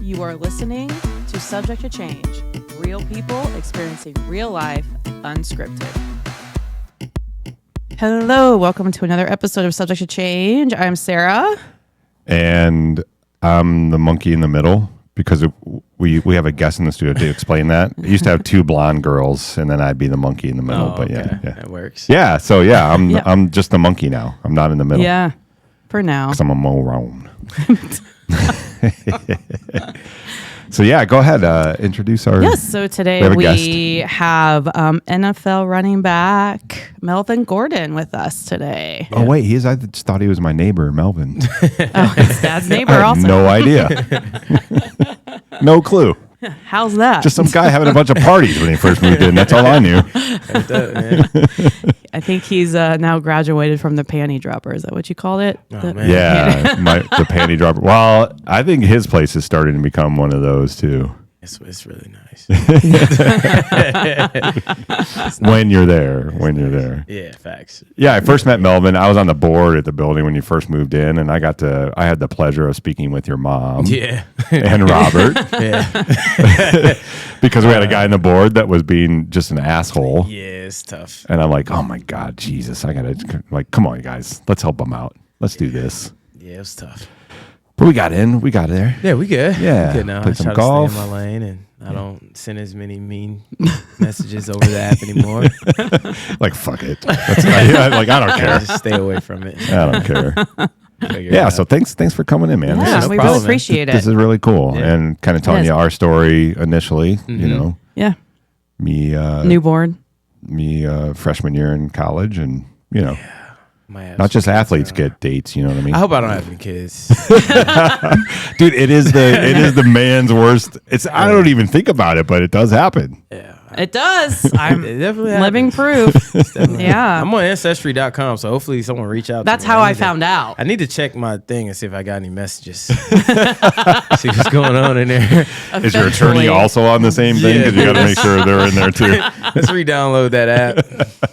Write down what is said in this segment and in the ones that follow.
You are listening to Subject to Change. Real people experiencing real life, unscripted. Hello, welcome to another episode of Subject to Change. I'm Sarah. And I'm the monkey in the middle because we have a guest in the studio to explain that. I used to have two blonde girls, and then I'd be the monkey in the middle. Oh, but okay. yeah, That works. Yeah, so yeah, I'm just the monkey now. I'm not in the middle. Yeah, for now. Because I'm a moron. So yeah, go ahead. Introduce our. Yes. So today we have NFL running back Melvin Gordon with us today. Oh wait, I just thought he was my neighbor, Melvin. Oh, his dad's neighbor I had also. no idea. No clue. How's that? Just some guy having a bunch of parties when he first moved in. That's all I knew. I think he's now graduated from the panty dropper. Is that what you called it? Oh, man. Yeah, the panty dropper. Well, I think his place is starting to become one of those too. It's really nice. When you're there. Yeah, facts. Yeah, I first met Melvin. I was on the board at the building when you first moved in, and I had the pleasure of speaking with your mom. Yeah. And Robert. Yeah. Because we had a guy on the board that was being just an asshole. Yeah, it's tough. And I'm like, oh my God, Jesus, I gotta, like, come on, guys, let's help him out. Let's do this. Yeah, it was tough. But we got there. Yeah, we good. Yeah. We good now. I Played try some to golf. stay in my lane, and I don't send as many mean messages over the app anymore. Like, fuck it. I don't I care. just stay away from it. I don't care. Figure it Yeah, out. so thanks for coming in, man. Yeah, no we problem, really man. appreciate This it. is really cool. Yeah. And kind of telling Yes. you our story initially, you know, Yeah. me Newborn. freshman year in college, and you know, My ass not just was- athletes get dates, you know what I mean? I hope I don't have any kids. Dude, it is the man's worst. I don't even think about it, but it does happen. Yeah. It does. I'm It definitely living happens. proof. Yeah. I'm on Ancestry.com, so hopefully someone reach out. That's to me. how I need to- found out. I need to check my thing and see if I got any messages. See what's going on in there. Is your attorney Eventually. also on the same thing? Because you got to make sure they're in there too. Let's re-download that app.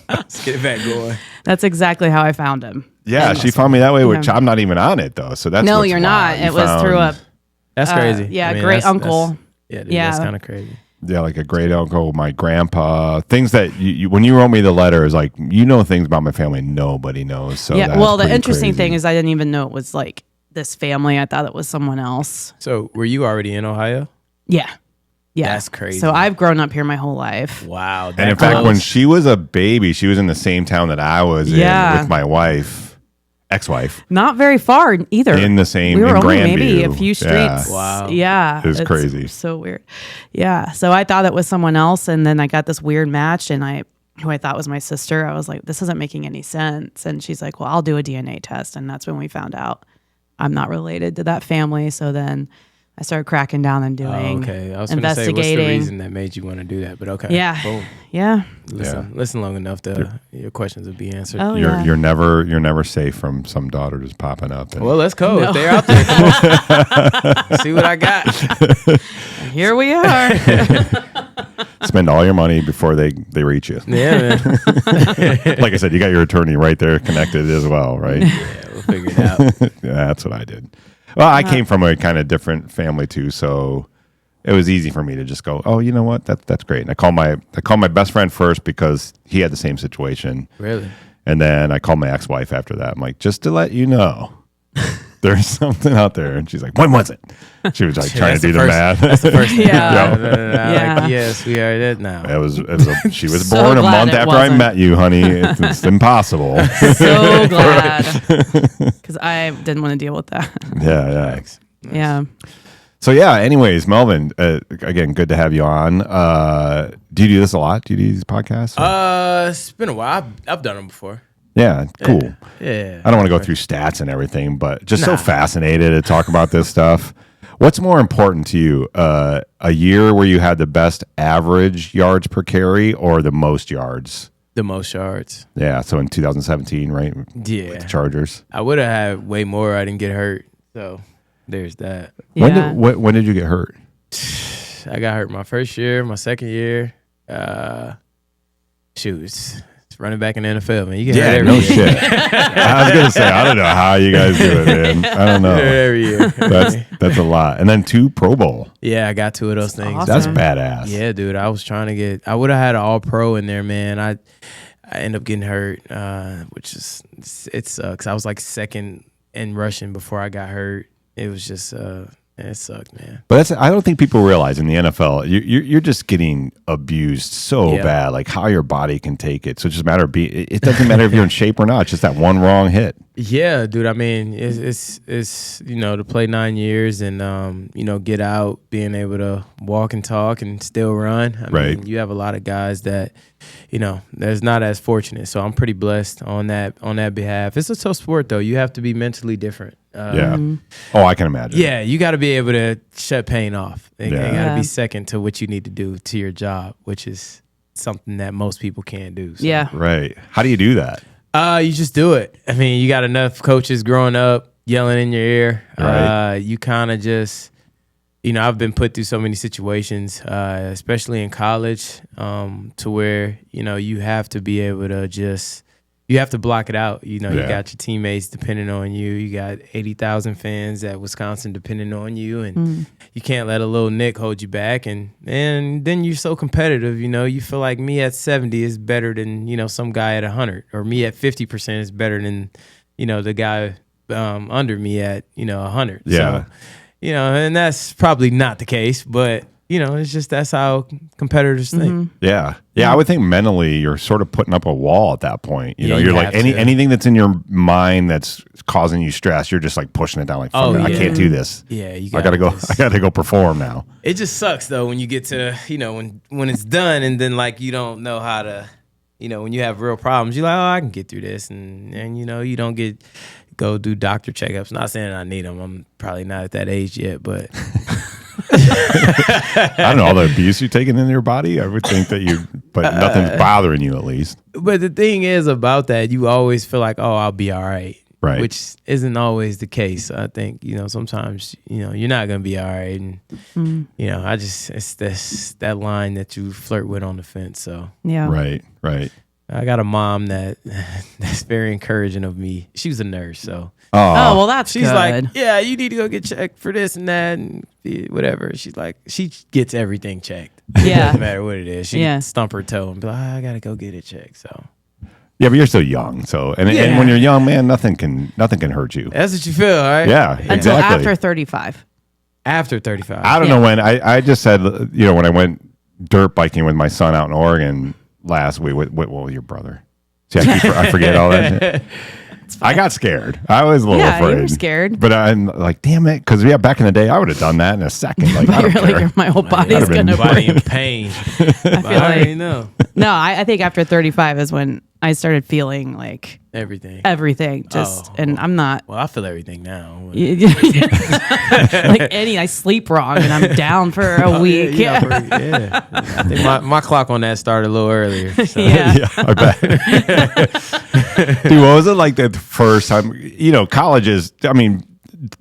Let's get it back going. That's exactly how I found him. Yeah, she found me that way, which Yeah. I'm not even on it though. So that's No, what's you're wild. not. You It was through a That's crazy. yeah, I mean, great that's- uncle. Yeah, dude, Yeah. that's kind of crazy. Yeah, like a great uncle, my grandpa, things that you when you wrote me the letter is like, you know, things about my family nobody knows. So Yeah. that's Well, the pretty interesting crazy. thing is I didn't even know it was like this family. I thought it was someone else. So, were you already in Ohio? Yeah. Yeah. That's crazy. So I've grown up here my whole life. Wow. And in fact, when she was a baby, she was in the same town that I was Yeah. in with my wife, ex-wife, Not very far either. in the same. We were in only maybe Grandview. a few Yeah. streets. Wow. Yeah. It was it's crazy. So weird. Yeah. So I thought it was someone else. And then I got this weird match and who I thought was my sister. I was like, this isn't making any sense. And she's like, well, I'll do a DNA test. And that's when we found out I'm not related to that family. So then I started cracking down and doing okay. I was going to say, what's the investigating. reason that made you want to do that? But okay. Yeah. Boom. Yeah. Listen long enough to your questions will be answered. Oh, You're yeah. you're never safe from some daughter just popping up. And Well, let's go. No. If they're out there, come on. See what I got. Here we are. spend all your money before they reach you. Yeah, man. Like I said, you got your attorney right there connected as well, right? Yeah, we'll figure it out. Yeah, that's what I did. Well, I came from a kind of different family too, so it was easy for me to just go, oh, you know what, that's great. And I called my best friend first because he had the same situation, Really? and then I called my ex-wife after that. I'm like, just to let you know, there's something out there. And she's like, when was it? She was like trying to do the math. That's the first thing. Yeah. Yeah. Yeah. Like, yes, we are dead now. She was So born a glad month it after I wasn't. met you, honey. It's impossible. So glad. Because I didn't want to deal with that. Yeah. Thanks. Yeah. So yeah, anyways, Melvin, again, good to have you on. Do you do this a lot? Do you do these podcasts? It's been a while. I've done them before. Yeah, cool. Yeah. I don't want to go through stats and everything, but just so Nah. fascinated to talk about this stuff. What's more important to you, a year where you had the best average yards per carry or the most yards? The most yards. Yeah, so in 2017, right? Yeah. With the Chargers. I would have had way more. I didn't get hurt. So there's that. Yeah. When did you get hurt? I got hurt my first year, my second year. It's It's running back in the NFL, man. You get hurt Yeah, every no year. shit. I was gonna say I don't know how you guys do it, man. I don't know. Every year. That's a lot. And then 2 Pro Bowl. Yeah, I got 2 of those things. awesome. That's badass. Yeah, dude. I was trying to get. I would have had an All Pro in there, man. I ended up getting hurt, which is it sucks. I was like second in rushing before I got hurt. It was just it sucked, man. But I don't think people realize in the NFL, you're just getting abused so Yeah. bad, like how your body can take it. So it's just a matter of it doesn't matter if you're in shape or not. It's just that one wrong hit. Yeah, dude. I mean, it's to play 9 years and get out, being able to walk and talk and still run. I Right. mean, you have a lot of guys that, there's not as fortunate. So I'm pretty blessed on that behalf. It's a tough sport though. You have to be mentally different. Yeah. Oh, I can imagine. Yeah, you got to be able to shut pain off. It got to Yeah. be second to what you need to do to your job, which is something that most people can't do. So. Yeah. Right. How do you do that? You just do it. I mean, you got enough coaches growing up yelling in your ear. Right. You kind of just, I've been put through so many situations, especially in college, to where, you have to be able to you have to block it out. You got your teammates depending on you. You got 80,000 fans at Wisconsin depending on you, and you can't let a little nick hold you back. And then you're so competitive. You feel like me at 70 is better than some guy at 100, or me at 50% is better than the guy under me at 100. Yeah. So, and that's probably not the case, but. It's just that's how competitors think. Yeah. Yeah. I would think mentally you're sort of putting up a wall at that point. Yeah, You're you like have to. anything that's in your mind that's causing you stress, you're just like pushing it down like, fuck Oh, it, I yeah. can't do this. Yeah, you I gotta go. this. I gotta go perform now. It just sucks though when you get to when it's done and then like you don't know how to when you have real problems you're like, oh, I can get through this, and you don't go do doctor checkups. Not saying I need them. I'm probably not at that age yet, but I don't know all the abuse you're taking in your body. I would think that but nothing's bothering you at least. but the thing is about that, you always feel like, oh, I'll be all right. Right. Which isn't always the case. I think, sometimes, you're not going to be all right. And, it's that line that you flirt with on the fence. So, Yeah. Right. I got a mom that's very encouraging of me. She was a nurse. So, Oh, well, that's she's good. like, yeah, you need to go get checked for this and that and whatever. She's like, she gets everything checked. Yeah. Doesn't matter what it is. She Yeah. stump her toe and be like, I got to go get it checked. So, Yeah, but you're still young. So and Yeah. when you're young, man, nothing can hurt you. that's what you feel, all right? Yeah. Until Exactly. after 35. After 35. I don't know when I just said, when I went dirt biking with my son out in Oregon last week with your brother. See, I forget all that shit. I got scared. I was a little Yeah, afraid. you were scared. But I'm like, damn it. Because back in the day, I would have done that in a second. Like, I don't You're care. like, my whole body's I'd've been going to Body in break. pain. I feel I already like, know. no, I think after 35 is when I started feeling like Everything. everything and I'm not. Well, I feel everything now. Like I sleep wrong and I'm down for a week. Yeah. I think my clock on that started a little earlier. So. Yeah. Yeah, I bet. Dude, what was it like the first time? Colleges, I mean,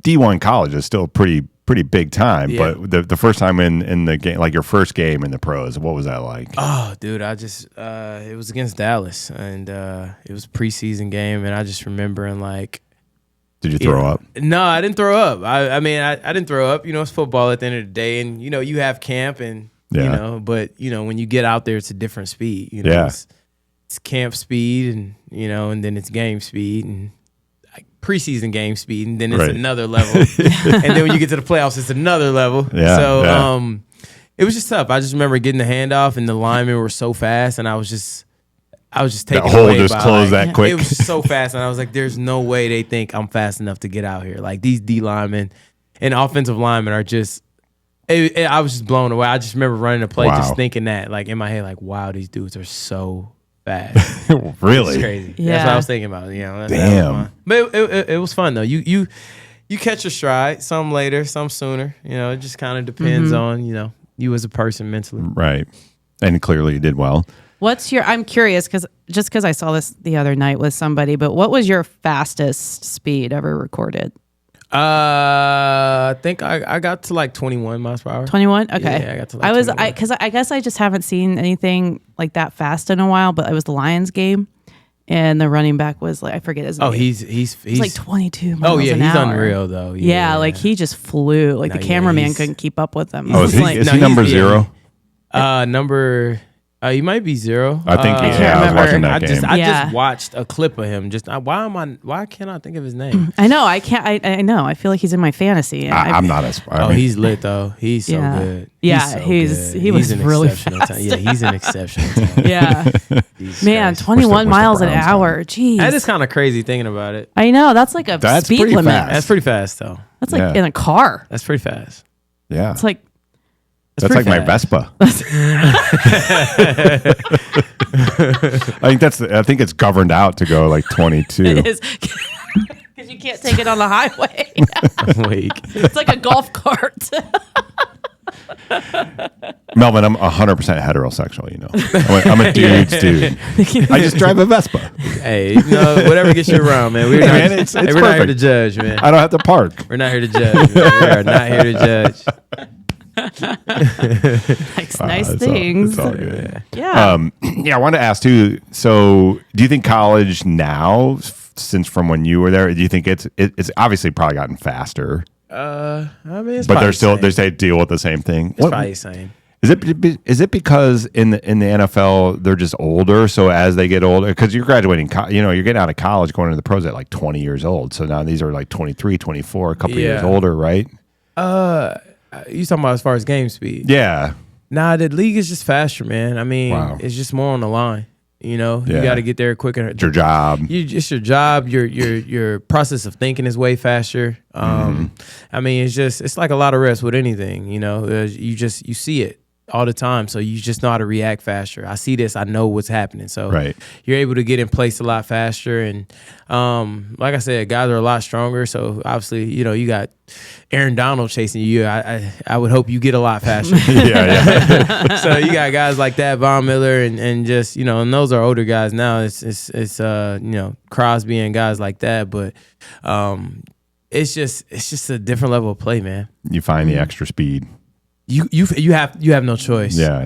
D1 college is still pretty big time, Yeah. but the first time in the game, like your first game in the pros, what was that like? Oh, dude, I just it was against Dallas, and it was a preseason game, and I just remembering like. Did you throw up? No, I didn't throw up. I mean, I didn't throw up. It's football at the end of the day, and you have camp, and but when you get out there, it's a different speed. Yeah. It's camp speed, and and then it's game speed, and like preseason game speed, and then it's Right. another level, and then when you get to the playoffs, it's another level. Yeah, So yeah. it was just tough. I just remember getting the handoff, and the linemen were so fast, and I was just taken hole away just by, closed like, that quick. It was just so fast, and I was like, "There's no way they think I'm fast enough to get out here." Like these D linemen and offensive linemen are just. I was just blown away. I just remember running a play, Wow. just thinking that, like in my head, like, "Wow, these dudes are so fast." Really? It's crazy. That's Yeah. what I was thinking about. That Damn. was fun. But it was fun though. You catch your stride. Some later, some sooner. It just kind of depends on you as a person mentally. Right. And clearly you did well. I'm curious because I saw this the other night with somebody, but what was your fastest speed ever recorded? I think I got to like 21 miles per hour. 21? Okay. Yeah, I got to like 21. Because I guess I just haven't seen anything like that fast in a while, but it was the Lions game. And the running back was like, I forget his name. Oh, he's like 22 miles he's an hour. unreal though. Yeah, like he just flew. Like the cameraman couldn't keep up with him. Oh, is he number 0? Number he might be 0. I think I was watching that game. I just watched a clip of him. Why can't I think of his name? I know. I can't. I know. I feel like he's in my fantasy. I'm not as. He's lit though. He's so good. Yeah, he was really fast. Yeah, he's an exceptional talent. Yeah, man, 21 miles an hour. Jeez, that is kind of crazy thinking about it. I know. That's like a speed limit. Fast. That's pretty fast though. That's like in a car. That's pretty fast. Yeah, it's like. That's like my Vespa. I think it's governed out to go like 22. It is because you can't take it on the highway. It's like a golf cart. Melvin, I'm 100% heterosexual. You know, I'm a dude's dude. I just drive a Vespa. Hey, whatever gets you around, man. We're not here to judge, man. I don't have to park. We're not here to judge. Man. We are not here to judge. Nice things. It's all good. Yeah. I wanted to ask too. So, do you think college now, since from when you were there, do you think it's obviously probably gotten faster? I mean, it's but they're still they deal with the same thing. It's probably the same. Is it because in the NFL they're just older? So as they get older, because you're graduating, you're getting out of college, going into the pros at like 20 years old. So now these are like 23, 24, a couple years older, right? You talking about as far as game speed? Yeah. Nah, the league is just faster, man. I mean, It's just more on the line. You got to get there quicker. It's your job. It's your job. Your process of thinking is way faster. I mean, it's like a lot of reps with anything. You see it all the time, so you just know how to react faster. I see this, I know what's happening, so you're able to get in place a lot faster. And like I said, guys are a lot stronger. So obviously, you got Aaron Donald chasing you. I would hope you get a lot faster. Yeah. So you got guys like that, Von Miller, and just and those are older guys now. It's Crosby and guys like that, but it's just a different level of play, man. You find the extra speed. You have no choice. Yeah.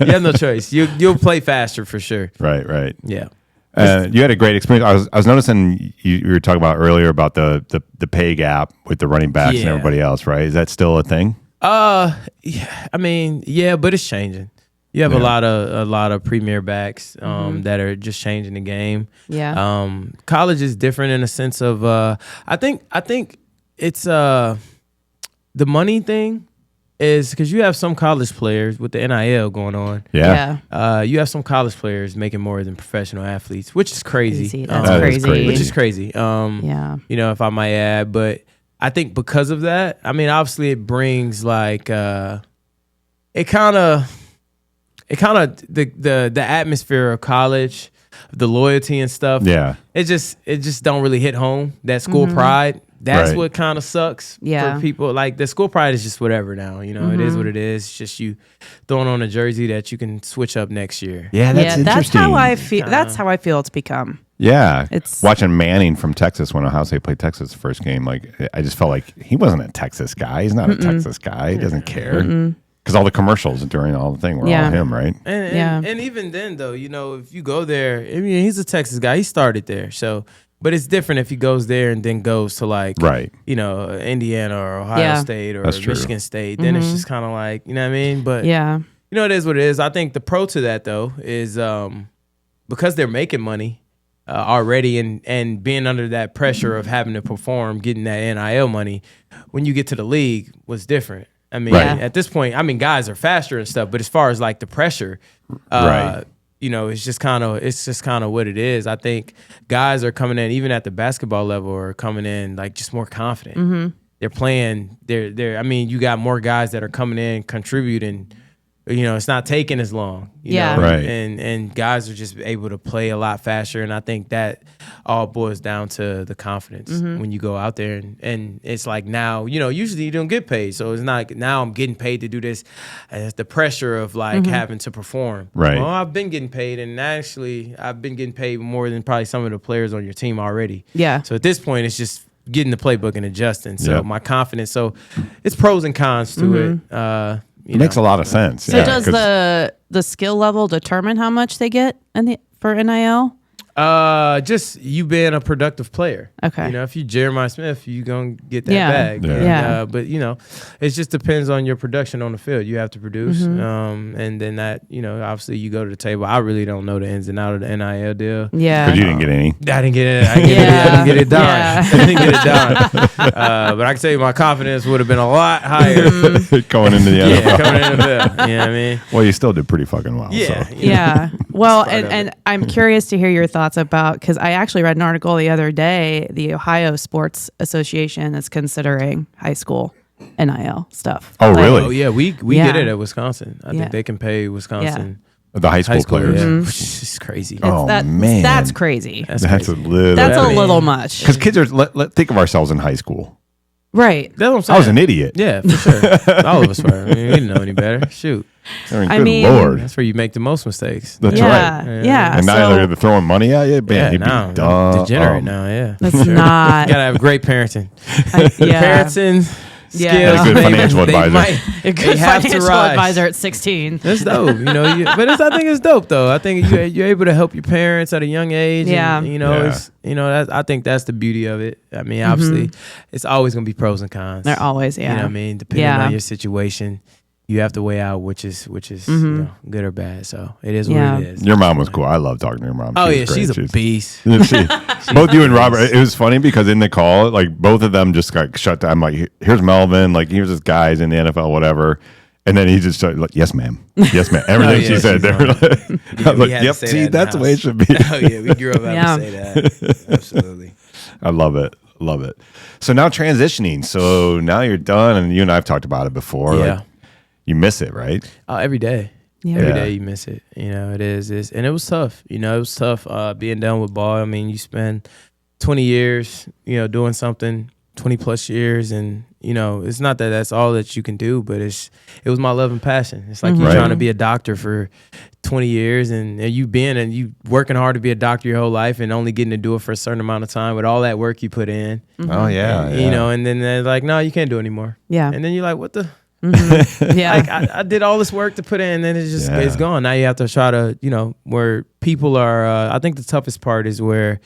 You have no choice. You'll play faster for sure. Right. Yeah. You had a great experience. I was noticing you were talking about earlier about the pay gap with the running backs and everybody else, right? Is that still a thing? Yeah. I mean, yeah, but it's changing. You have a lot of premier backs that are just changing the game. Yeah. College is different in a sense of I think it's the money thing. Is because you have some college players with the NIL going on. Yeah. You have some college players making more than professional athletes, which is crazy. That's crazy. Which is crazy. Yeah. If I might add, but I think because of that, I mean, obviously it brings like it kind of the atmosphere of college, the loyalty and stuff. Yeah. It just don't really hit home. That school pride. That's what kind of sucks for people. Like the school pride is just whatever now. It is what it is. It's just you throwing on a jersey that you can switch up next year. Yeah, that's interesting. That's how I feel. That's how I feel it's become. Yeah, it's watching Manning from Texas when Ohio State played Texas the first game. Like I just felt like he wasn't a Texas guy. He's not a Texas guy. He doesn't care because all the commercials during all the thing were all him, right? And even then though, if you go there, I mean, he's a Texas guy. He started there, so. But it's different if he goes there and then goes to like, Indiana or Ohio State or Michigan State. Then it's just kind of like, you know what I mean? But it is what it is. I think the pro to that though is because they're making money already and being under that pressure of having to perform, getting that NIL money, when you get to the league was different. I mean, at this point, I mean, guys are faster and stuff, but as far as like the pressure, it's just kind of what it is. I think guys are coming in, even at the basketball level, are coming in like just more confident. They're playing. I mean, you got more guys that are coming in contributing. It's not taking as long. You know? Right. And guys are just able to play a lot faster. And I think that all boils down to the confidence when you go out there. And it's like now, usually you don't get paid. So it's not like now I'm getting paid to do this. And it's the pressure of like having to perform. Right. Well, I've been getting paid. And actually, I've been getting paid more than probably some of the players on your team already. Yeah. So at this point, it's just getting the playbook and adjusting. So Yep. my confidence. So it's pros and cons to it. It makes a lot of sense. So does the skill level determine how much they get for NIL? Just you being a productive player. Okay. You know, if you Jeremiah Smith, you gonna get that Yeah. bag. Yeah. And, Yeah. but you know, it just depends on your production on the field. You have to produce, and then that, you know, obviously you go to the table. I really don't know the ins and outs of the NIL deal. Yeah. Because you didn't get any. I didn't get it. I didn't get it done. Yeah. I didn't get it done. But I can tell you, my confidence would have been a lot higher. Going into the Yeah, NFL. coming in the field. You know what I mean? Well, you still did pretty fucking well. Yeah. So. you know. Yeah. Well, part of and it. I'm curious to hear your thoughts about, because I actually read an article the other day, the Ohio Sports Association is considering high school NIL stuff. Oh, Like, really? Oh yeah, we Yeah. get it at Wisconsin. I Yeah. think they can pay Wisconsin The high school players. Yeah. Which is crazy. It's Oh, that, man. That's crazy. That's That's crazy. a little. That's I a mean- little much. Because kids are. Think of ourselves in high school. Right. That's what I'm saying. I was an idiot. Yeah, for sure. All of us were. I mean, we didn't know any better. Shoot. I mean, I good mean- Lord. That's where you make the most mistakes. That's Yeah. right. Yeah. And now they're throwing money at you. Man, Yeah, you'd be now, dumb. degenerate now, yeah. That's For sure. not. You gotta have great parenting. Yeah. Parenting Yeah. skills. And a good they- financial they advisor. might- A they good have to financial rise. advisor at 16. That's dope, you know. I think it's dope though. I think you're able to help your parents at a young age. Yeah. and, you know, Yeah. it's I think that's the beauty of it. I mean, obviously, it's always gonna be pros and cons. They're always, You know what I mean? Depending Yeah. on your situation, you have to weigh out which is you know, good or bad. So it is Yeah. what it is. Your mom was cool. I love talking to your mom. Oh She yeah, was great. she's a She was- beast. Both you and Robert. It was funny because in the call, like both of them just got shut down. I'm like, here's Melvin. Like here's this guy's in the NFL, whatever. And then he just started like, yes, ma'am. Yes, ma'am. Everything yeah, she said. she's They on were it. like, I was we like, had to yep. say See, that in that's the the way it house. should be. Oh yeah, we grew up having Yeah. to say that. Absolutely. I love it. Love it. So now transitioning. So now you're done, and you and I've talked about it before. Yeah. Like, you miss it, right? Every day. Yeah. Every Yeah. day you miss it. You know, it is. And it was tough. You know, it was tough being done with ball. I mean, you spend 20 years, you know, doing something, 20 plus years. And, you know, it's not that that's all that you can do, but it was my love and passion. It's like you Right. trying to be a doctor for 20 years and you working hard to be a doctor your whole life and only getting to do it for a certain amount of time with all that work you put in. Oh, yeah. And, you know, and then they're like, no, you can't do it anymore. Yeah. And then you're like, what the? Yeah. Like I did all this work to put in, and then it's just Yeah. it's gone. Now you have to try to, you know, where people are. I think the toughest part is where,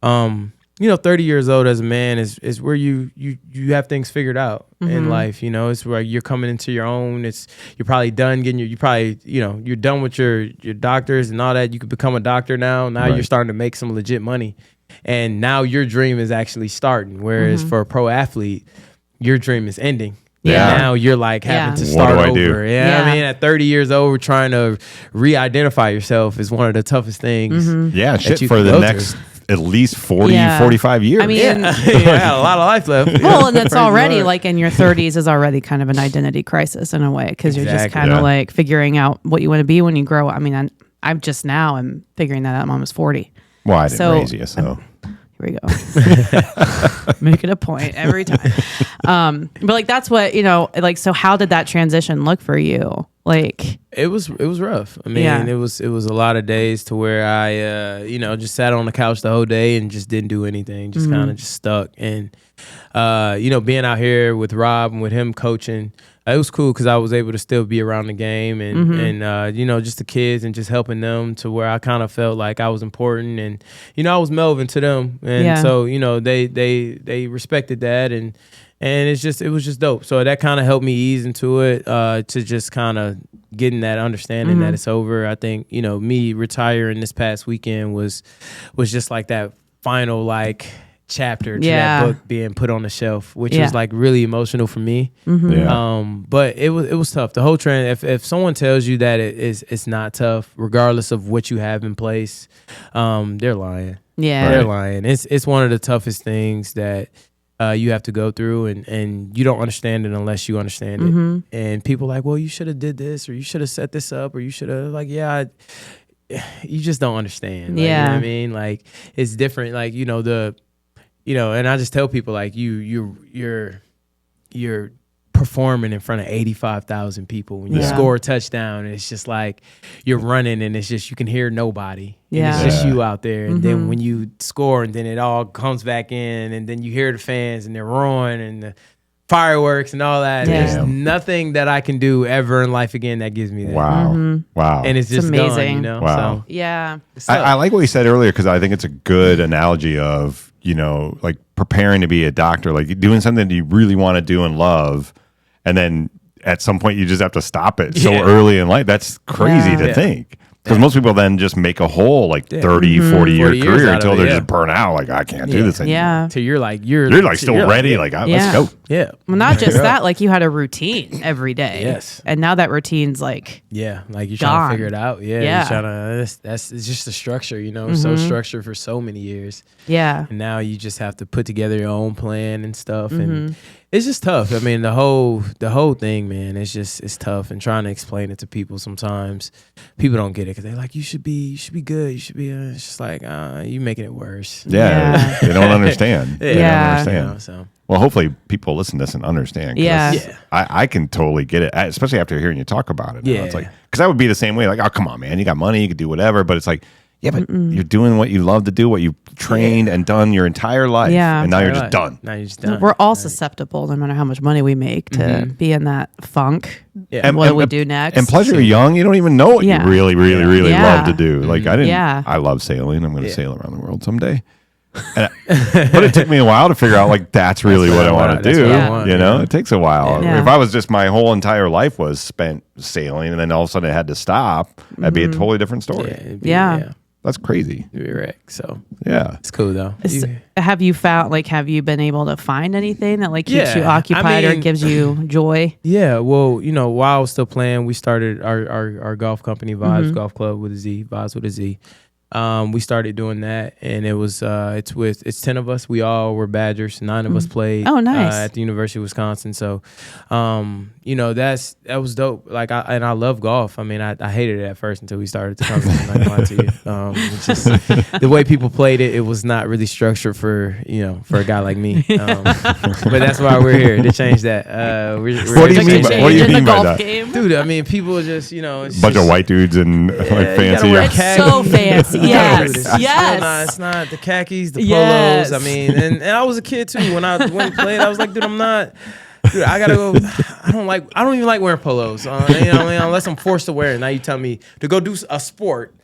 you know, 30 years old as a man is where you have things figured out in life. You know, it's where you're coming into your own. You're probably done getting you're done with your doctors and all that. You could become a doctor now. Now Right. you're starting to make some legit money, and now your dream is actually starting. Whereas for a pro athlete, your dream is ending. Yeah. And now you're like having to Yeah. start What do I do? over. Yeah. Yeah. I mean, at 30 years old, trying to re-identify yourself is one of the toughest things. Yeah, shit you for can the go next at least 40, Yeah. 45 years. I mean, Yeah. Yeah, I had a lot of life left. well, and it's Praise the already Lord. like in your 30s is already kind of an identity crisis in a way because you're just Exactly. kind of Yeah. like figuring out what you want to be when you grow up. I mean, I'm just now I'm figuring that out. I'm almost 40. well, I didn't So- raise you, so. Here we go. Making a point every time. But like that's what, you know, like so how did that transition look for you? Like It was rough. I mean, Yeah. it was a lot of days to where I you know, just sat on the couch the whole day and just didn't do anything, just kind of just stuck. And you know, being out here with Rob and with him coaching, it was cool because I was able to still be around the game and you know, just the kids and just helping them to where I kind of felt like I was important and you know, I was Melvin to them, and Yeah. so you know, they respected that and it was just dope. So that kind of helped me ease into it, to just kind of getting that understanding that it's over. I think, you know, me retiring this past weekend was just like that final like chapter to Yeah. that book being put on the shelf, which Yeah. was like really emotional for me. Yeah. But it was tough. The whole trend. If someone tells you that it's not tough, regardless of what you have in place, they're lying. yeah. They're lying. It's one of the toughest things that you have to go through, and you don't understand it unless you understand it. And people are like, well, you should have did this, or you should have set this up, or you should have you just don't understand. Like, you know what I mean? Like it's different. Like, you know, and I just tell people like your performing in front of 85,000 people. When you score a touchdown, and it's just like you're running, and it's just you can hear nobody. And it's just you out there. And then when you score, and then it all comes back in, and then you hear the fans, and they're roaring, and the fireworks and all that. Yeah. There's nothing that I can do ever in life again that gives me that. Wow. Wow. And it's just amazing. gone, you know? Wow. So, Yeah. I like what you said earlier because I think it's a good analogy of, you know, like preparing to be a doctor, like doing something that you really want to do and love. And then at some point you just have to stop it so early in life. That's crazy to think. Because most people then just make a whole like 30, 40-year career until they're just burnt out. Like, I can't do this anymore. Yeah. So you're still ready. Like, let's go. Yeah. Well, not just that, like you had a routine every day. Yes. And now that routine's like, like you're gone. trying to figure it out. Yeah. Yeah. You're trying to, it's just the structure, you know, so structured for so many years. yeah. And now you just have to put together your own plan and stuff. And it's just tough. I mean, the whole thing, man, it's tough. And trying to explain it to people sometimes, people don't get it because they're like, you should be good. You should be, it's just like, you making it worse. Yeah. They don't understand. They don't understand. You know, so. Well, hopefully people listen to this and understand. 'Cause Yeah. I can totally get it, especially after hearing you talk about it. Yeah. It's like, because I would be the same way. Like, oh, come on, man. You got money. You could do whatever. But it's like, yeah, but you're doing what you love to do, what you trained and done your entire life. Yeah. And now you're just done. Now you're just done. We're all susceptible, no matter how much money we make, to be in that funk. Yeah. And what do we do next? And plus, you're young. You don't even know what you really, really, really Yeah. love to do. Like, I didn't. Yeah. I love sailing. I'm going to sail around the world someday. But it took me a while to figure out, like, that's really what I want to do. What I want, you know, it takes a while. Yeah. If I was just my whole entire life was spent sailing and then all of a sudden it had to stop, that'd be a totally different story. Yeah. That's crazy. You'd be wrecked. So Yeah. it's cool though. Have you been able to find anything that like keeps you Yeah, occupied I or mean- gives you joy? Yeah, well, you know, while I was still playing, we started our golf company, Vibes Golf Club with a Z, Vibes with a Z. We started doing that, and it was it's 10 of us. We all were Badgers. 9 of us played. Oh, nice. At the University of Wisconsin. So, you know, that was dope. Like, I love golf. I mean, I hated it at first until we started the company. I'm not gonna lie to you. It's just the way people played it. It was not really structured for a guy like me. But that's why we're here to change that. What do you mean by that? Dude, I mean, people just, you know, it's Bunch just, of white dudes and like fancy. wear It's so fancy. Dude, Yes. it's just Yes. it's not the khakis, the Yes. polos. I mean, and I was a kid too when I played. I was like, dude, I'm not. Dude, I gotta go. I don't even like wearing polos. You know what I mean? Unless I'm forced to wear it. Now you tell me to go do a sport,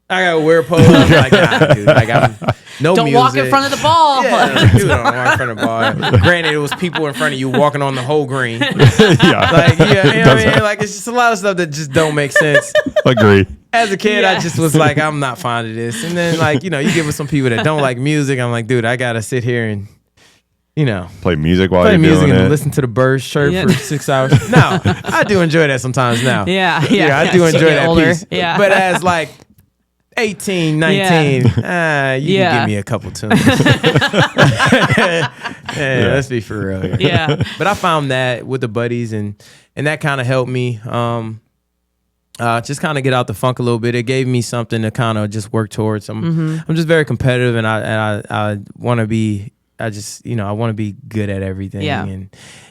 I gotta wear a polo. I'm like, nah, dude. Like, I'm no Don't music. walk in front of the ball. Yeah, dude, don't walk in front of the ball. Granted, it was people in front of you walking on the whole green. Yeah. Like, yeah, you know what I mean? Like, it's just a lot of stuff that just don't make sense. Agree. As a kid, Yeah. I just was like, I'm not fond of this. And then, like, you know, you get with some people that don't like music. I'm like, dude, I gotta sit here and, you know, Play music while play you're music doing and it. listen to the birds chirp Yeah. for 6 hours. No, I do enjoy that sometimes now. Yeah. I do As you enjoy get that older. piece. Yeah. But as like 18, 19, you can give me a couple tunes. Let's be for real here. Yeah. But I found that with the buddies, and that kind of helped me just kind of get out the funk a little bit. It gave me something to kind of just work towards. I'm just very competitive, and I want to be. I want to be good at everything. Yeah.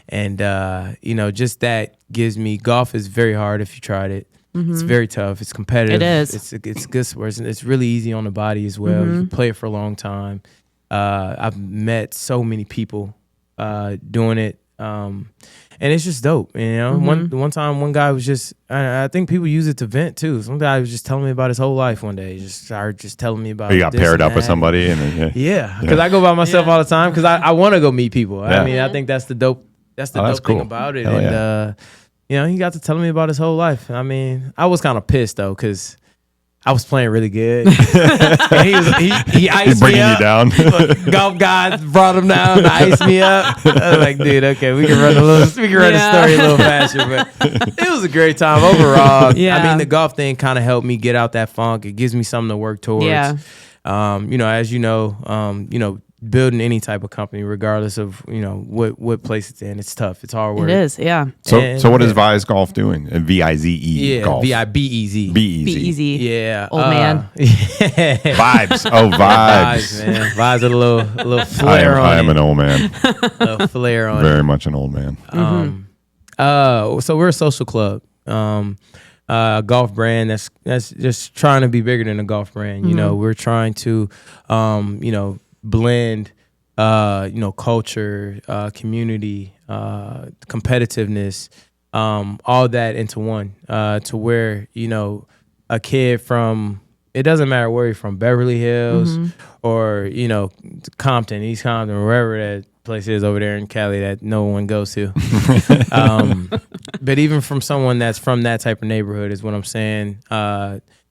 And you know, just that gives me. Golf is very hard if you tried it. It's very tough. It's competitive. It is. It's good sports. It's really easy on the body as well. You can play it for a long time. I've met so many people doing it, and it's just dope. You know, one time, one guy was just. I think people use it to vent too. Some guy was just telling me about his whole life one day. He just started just telling me about. You got this paired and up with that. somebody, and then, Yeah, because I go by myself all the time because I want to go meet people. Yeah. I mean, I think that's the dope. That's the dope thing cool. about it. Hell And yeah. you know, he got to telling me about his whole life. I mean, I was kind of pissed though because I was playing really good. And he iced He's bringing me you up. down. Golf guys brought him down to ice me up. I was like, dude, okay, we can run a story a little faster. But it was a great time overall. Yeah. I mean, the golf thing kind of helped me get out that funk. It gives me something to work towards. Yeah. You know, as you know, building any type of company, regardless of, you know, what place it's in, it's tough. It's hard work. It is. Yeah. So what is Vize Golf doing? And VIZE Yeah, Golf. VIBEZ. Be easy. Yeah. Old man. Vibes. Oh, vibes. Vibes, man. Vibes with a little flair I am on an it. old man. A little flair on Very much an old man. So we're a social club. Golf brand that's just trying to be bigger than a golf brand. You know, we're trying to, blend, culture, community, competitiveness, all that into one, to where, a kid from, it doesn't matter where you're from, Beverly Hills or, Compton, East Compton, wherever that place is over there in Cali that no one goes to. But even from someone that's from that type of neighborhood is what I'm saying.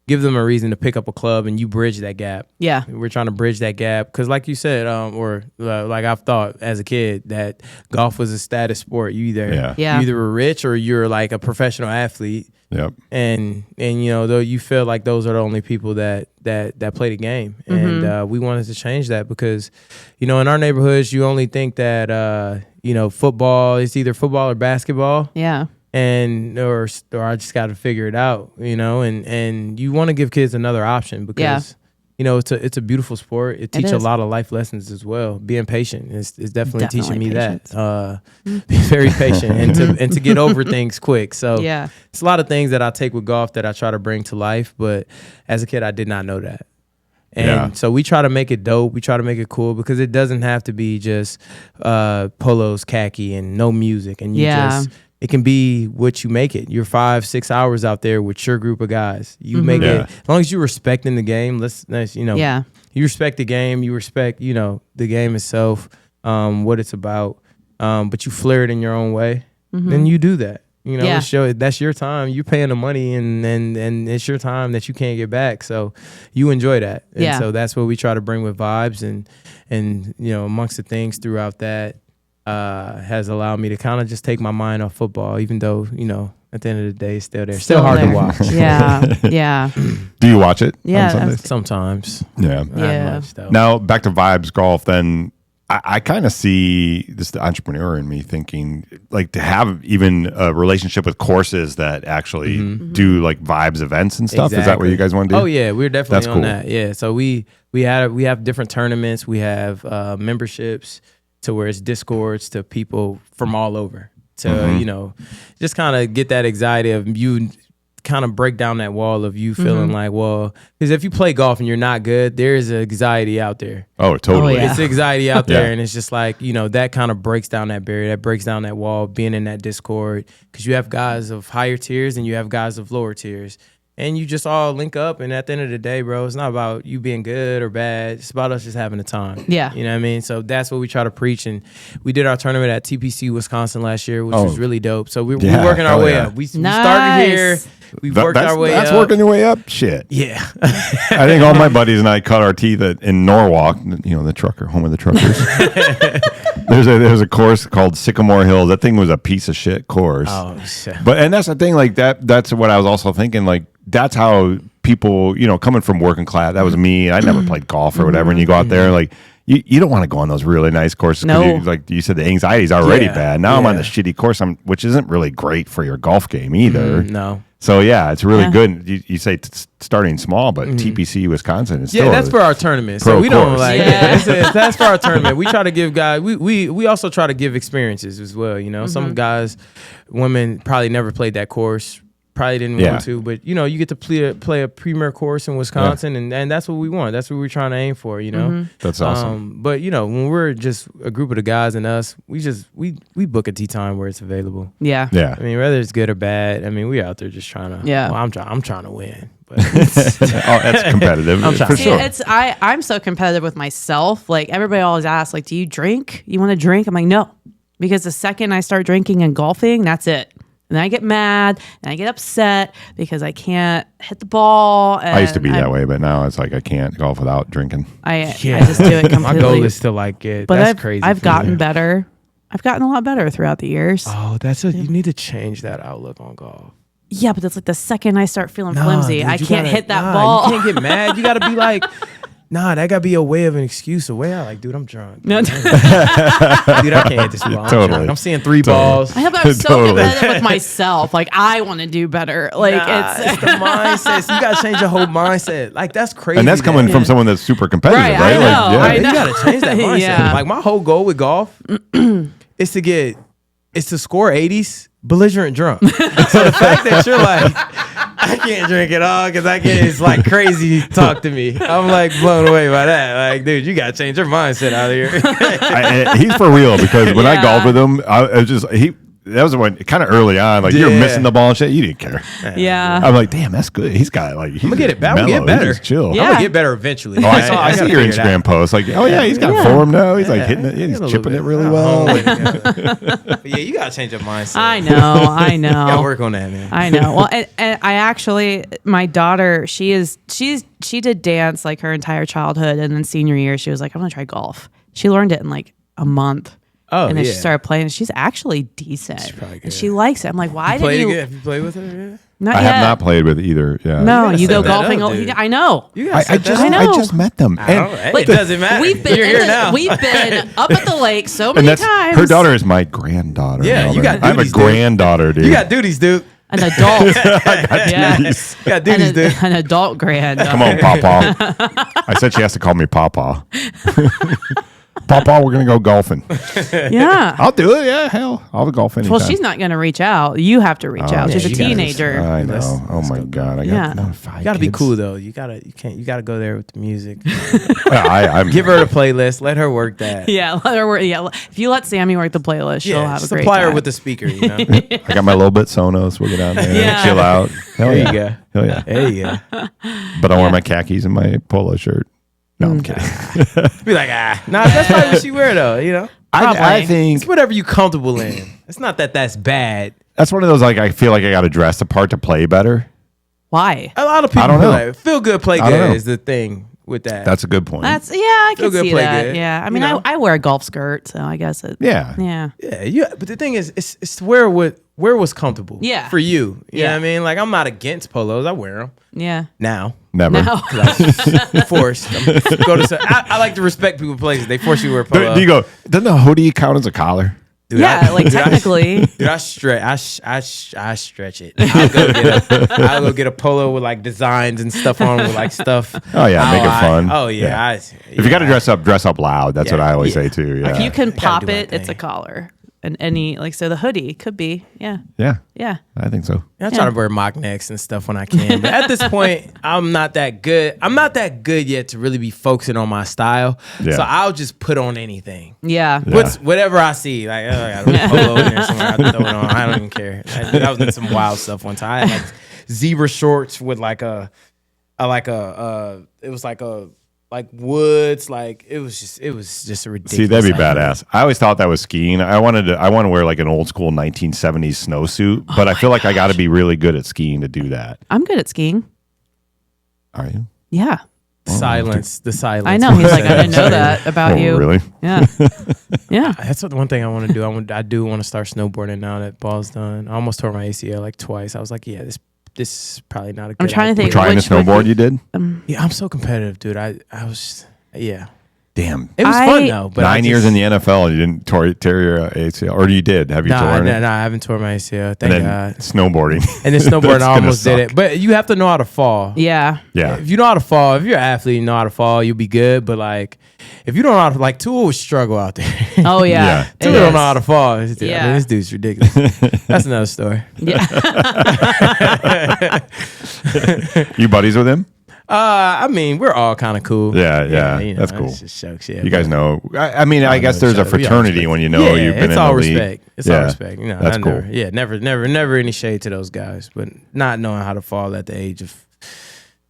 Give them a reason to pick up a club and you bridge that gap. Yeah. We're trying to bridge that gap because like you said, like I've thought as a kid that golf was a status sport. You either were rich or you're like a professional athlete. Yep. And though you feel like those are the only people that play the game. And we wanted to change that because, in our neighborhoods, you only think that, football is either football or basketball. Yeah. And or I just got to figure it out, and you want to give kids another option because it's a beautiful sport. It teaches a lot of life lessons as well. Being patient is definitely teaching me patience. That. Be very patient and to get over things quick. So it's a lot of things that I take with golf that I try to bring to life. But as a kid, I did not know that. And so we try to make it dope. We try to make it cool because it doesn't have to be just polos, khaki, and no music. And it can be what you make it. You're 5-6 hours out there with your group of guys. You make it as long as you're respecting the game. You respect the game. You respect the game itself, what it's about. But you flair it in your own way. Then you do that. That's your time. You're paying the money, and it's your time that you can't get back. So you enjoy that. And so that's what we try to bring with vibes, and amongst the things throughout that. Has allowed me to kind of just take my mind off football, even though, at the end of the day, it's still there. Still hard to watch. Yeah. Do you watch it on Sundays? Sometimes. Yeah. Not much, now, back to Vibes Golf, then I kind of see this the entrepreneur in me thinking, like, to have even a relationship with courses that actually do, like, Vibes events and stuff. Exactly. Is that what you guys want to do? Oh, yeah. We're definitely on cool. that. Yeah. So we have different tournaments. We have memberships. To where it's Discords to people from all over to, just kind of get that anxiety of you kind of break down that wall of you feeling like, well, because if you play golf and you're not good, there is anxiety out there. Oh, totally. It's anxiety out there. And it's just like, that kind of breaks down that barrier, that breaks down that wall, being in that Discord, because you have guys of higher tiers and you have guys of lower tiers. And you just all link up, and at the end of the day, bro, it's not about you being good or bad. It's about us just having a time. Yeah. You know what I mean? So that's what we try to preach. And we did our tournament at TPC, Wisconsin last year, which was really dope. So we're working our way up. We started here. We've worked our way up. That's working your way up? Shit. Yeah. I think all my buddies and I cut our teeth in Norwalk, the trucker, home of the truckers. There's a course called Sycamore Hills. That thing was a piece of shit course. Oh, shit. And that's the thing, like that's what I was also thinking, like that's how people, coming from working class, that was me. I never played golf or whatever. And you go out there, like, you don't want to go on those really nice courses. No. Like you said, the anxiety is already bad. Now I'm on the shitty course, which isn't really great for your golf game either. No. So, it's really good. You say starting small, but TPC Wisconsin is still that's for our tournament. So we don't like that's for our tournament. We try to give guys, we also try to give experiences as well. Some guys, women probably never played that course. Probably didn't want to, but you get to play a premier course in Wisconsin, and that's what we want. That's what we're trying to aim for. That's awesome. But when we're just a group of the guys and us, we book a tee time where it's available. Yeah. I mean, whether it's good or bad, I mean, we're out there just trying to. Yeah. Well, I'm trying to win. But that's competitive for sure. I'm so competitive with myself. Like everybody always asks, like, do you drink? You want to drink? I'm like, no, because the second I start drinking and golfing, that's it. And then I get mad and I get upset because I can't hit the ball. And I used to be that way, but now it's like I can't golf without drinking. I just do it completely. My goal is to like get. But that's crazy. I've gotten better. I've gotten a lot better throughout the years. Oh, you need to change that outlook on golf. Yeah, but that's like the second I start feeling flimsy, I can't hit that ball. You can't get mad. You got to be like. Nah, that gotta be a way of an excuse. A way out, like, dude, I'm drunk. No, dude, I can't hit this ball. I'm drunk. I'm seeing 3 balls. I'm so competitive with myself. Like, I want to do better. Like, it's the mindset. So you gotta change your whole mindset. Like, that's crazy. And that's coming from someone that's super competitive, right? I know. You gotta change that mindset. Like, my whole goal with golf is to get it's to score 80s, belligerent drunk. So the fact that you're like, I can't drink at all because I can't, it's like crazy talk to me. I'm like blown away by that. Like, dude, you got to change your mindset out here. He's for real because when I Yeah. golfed with him, I was just, that was when kind of early on, like you were missing the ball and shit. You didn't care. Yeah. I'm like, damn, that's good. He's got like, he's I'm gonna get it back. I'm mellow. gonna get better. He's chill. Yeah. I'm gonna get better eventually. Oh, I see your Instagram post. Like, oh yeah, he's got form now. He's like hitting it. He's chipping it really well. But yeah, you gotta change your mindset. I know. You gotta work on that, man. I know. Well, and I actually, my daughter, she did dance like her entire childhood, and then senior year, she was like, I'm gonna try golf. She learned it in like a month. Oh, and then yeah. she started playing. She's actually decent. She's probably good. And she likes it. I'm like, why did Played you? again? Have you played with her? Yeah. Not I yet. have not played with either. Yeah. No, You you gotta go set that golfing. up, dude. I know. You I gotta just I know. I just met them. Hey, Like, it doesn't matter. We've been You're here now. We've been up at the lake so many And that's times. her daughter is my granddaughter. Yeah, you Melvin. got I have a duties, dude. granddaughter, dude. You got duties, dude. An adult. Yeah. Duties. You got duties, dude. An adult grand. Come on, Papa. I said she has to call me Papa. Papa, we're gonna go golfing. Yeah. I'll do it. Yeah, hell, I'll go golf anytime. Well, she's not going to reach out. You have to reach out. She's a you gotta- teenager. I know. Let's Oh my go. god, I Yeah. got 5 You gotta be kids. cool though. You gotta go there with the music. I'm Give her the playlist. Let her work that. Yeah, let her work. Yeah, if you let Sammy work the playlist, she'll have a great supply her time. with the speaker. You know. I got my little bit Sonos. We'll get out there, Yeah. chill out. Hell There yeah. you go. Hell yeah. There you go. But I wear my khakis and my polo shirt. No, I'm kidding. Be like, nah, that's probably what she wear though. You know, I Probably. think it's whatever you comfortable in. It's not that that's bad. that's one of those like I feel like I got to dress the part to play better. Why? A lot of people I don't feel know. like feel good, play I don't good know. is the thing with that. That's a good point. That's I Feel can good, see play that. good. Yeah, I mean, You know? I wear a golf skirt, so I guess it. yeah. Yeah. yeah. But the thing is, it's where was comfortable. Yeah. For you. You know Yeah. what I mean? Like I'm not against polos. I wear them Yeah. now. Never. No. Forced. Go to. I like to respect people places. They force you to wear polo. Do you go? Doesn't a hoodie count as a collar? Dude, Yeah, like dude, technically. Dude, I stretch. I stretch it. I'll go get a polo with like designs and stuff on with like stuff. Oh, yeah, make it fun. Oh yeah. If you got to dress up loud. That's what I always say too. Yeah. If you can gotta pop do my it, it's a thing. collar. And any so the hoodie could be. Yeah. yeah. Yeah. I think so. I try to wear mock necks and stuff when I can, but at this point, I'm not that good. I'm not that good yet to really be focusing on my style. Yeah. So I'll just put on anything. Yeah. Yeah. Whatever I see, like I got a polo in there somewhere, I throw it on. I don't even care. I was in some wild stuff one time. I had like zebra shorts with like woods, like it was just a ridiculous. See, that'd be outfit. badass. I always thought that was skiing. I want to wear like an old school 1970s snowsuit, but I feel like I got to be really good at skiing to do that. I'm good at skiing. Are you? Yeah. The silence. I know. He's like, I didn't know that about Oh, you. really? Yeah. Yeah. That's one thing I want to do. I do want to start snowboarding now that ball's done. I almost tore my ACL like twice. I was like, yeah, this is probably not a good I'm trying to idea. think. Trying to which would snowboard, be- you did? Yeah, I'm so competitive, dude. I was, yeah. Damn. It was fun though. But 9 years in the NFL, you didn't tear your ACL, or you did? Have you torn it? No, I haven't torn my ACL. And Thank then God. snowboarding. And then snowboarding, That's I gonna almost did suck. it. But you have to know how to fall. Yeah. Yeah. If you know how to fall, if you're an athlete, you know how to fall, you'll be good. But like, if you don't know how to, like, Tua would struggle out there. Oh yeah. Yeah. It Tua don't is. know how to fall. I mean, Yeah. this dude's ridiculous. That's another story. Yeah. You buddies with him? I mean, we're all kind of cool. Yeah, you know, that's cool. it's just jokes, yeah. You guys know. I mean, I guess know there's each a other. We all fraternity respect. when you know you've been it's in all the league. respect. It's Yeah. all respect. You know, That's I cool. never any shade to those guys, but not knowing how to fall at the age of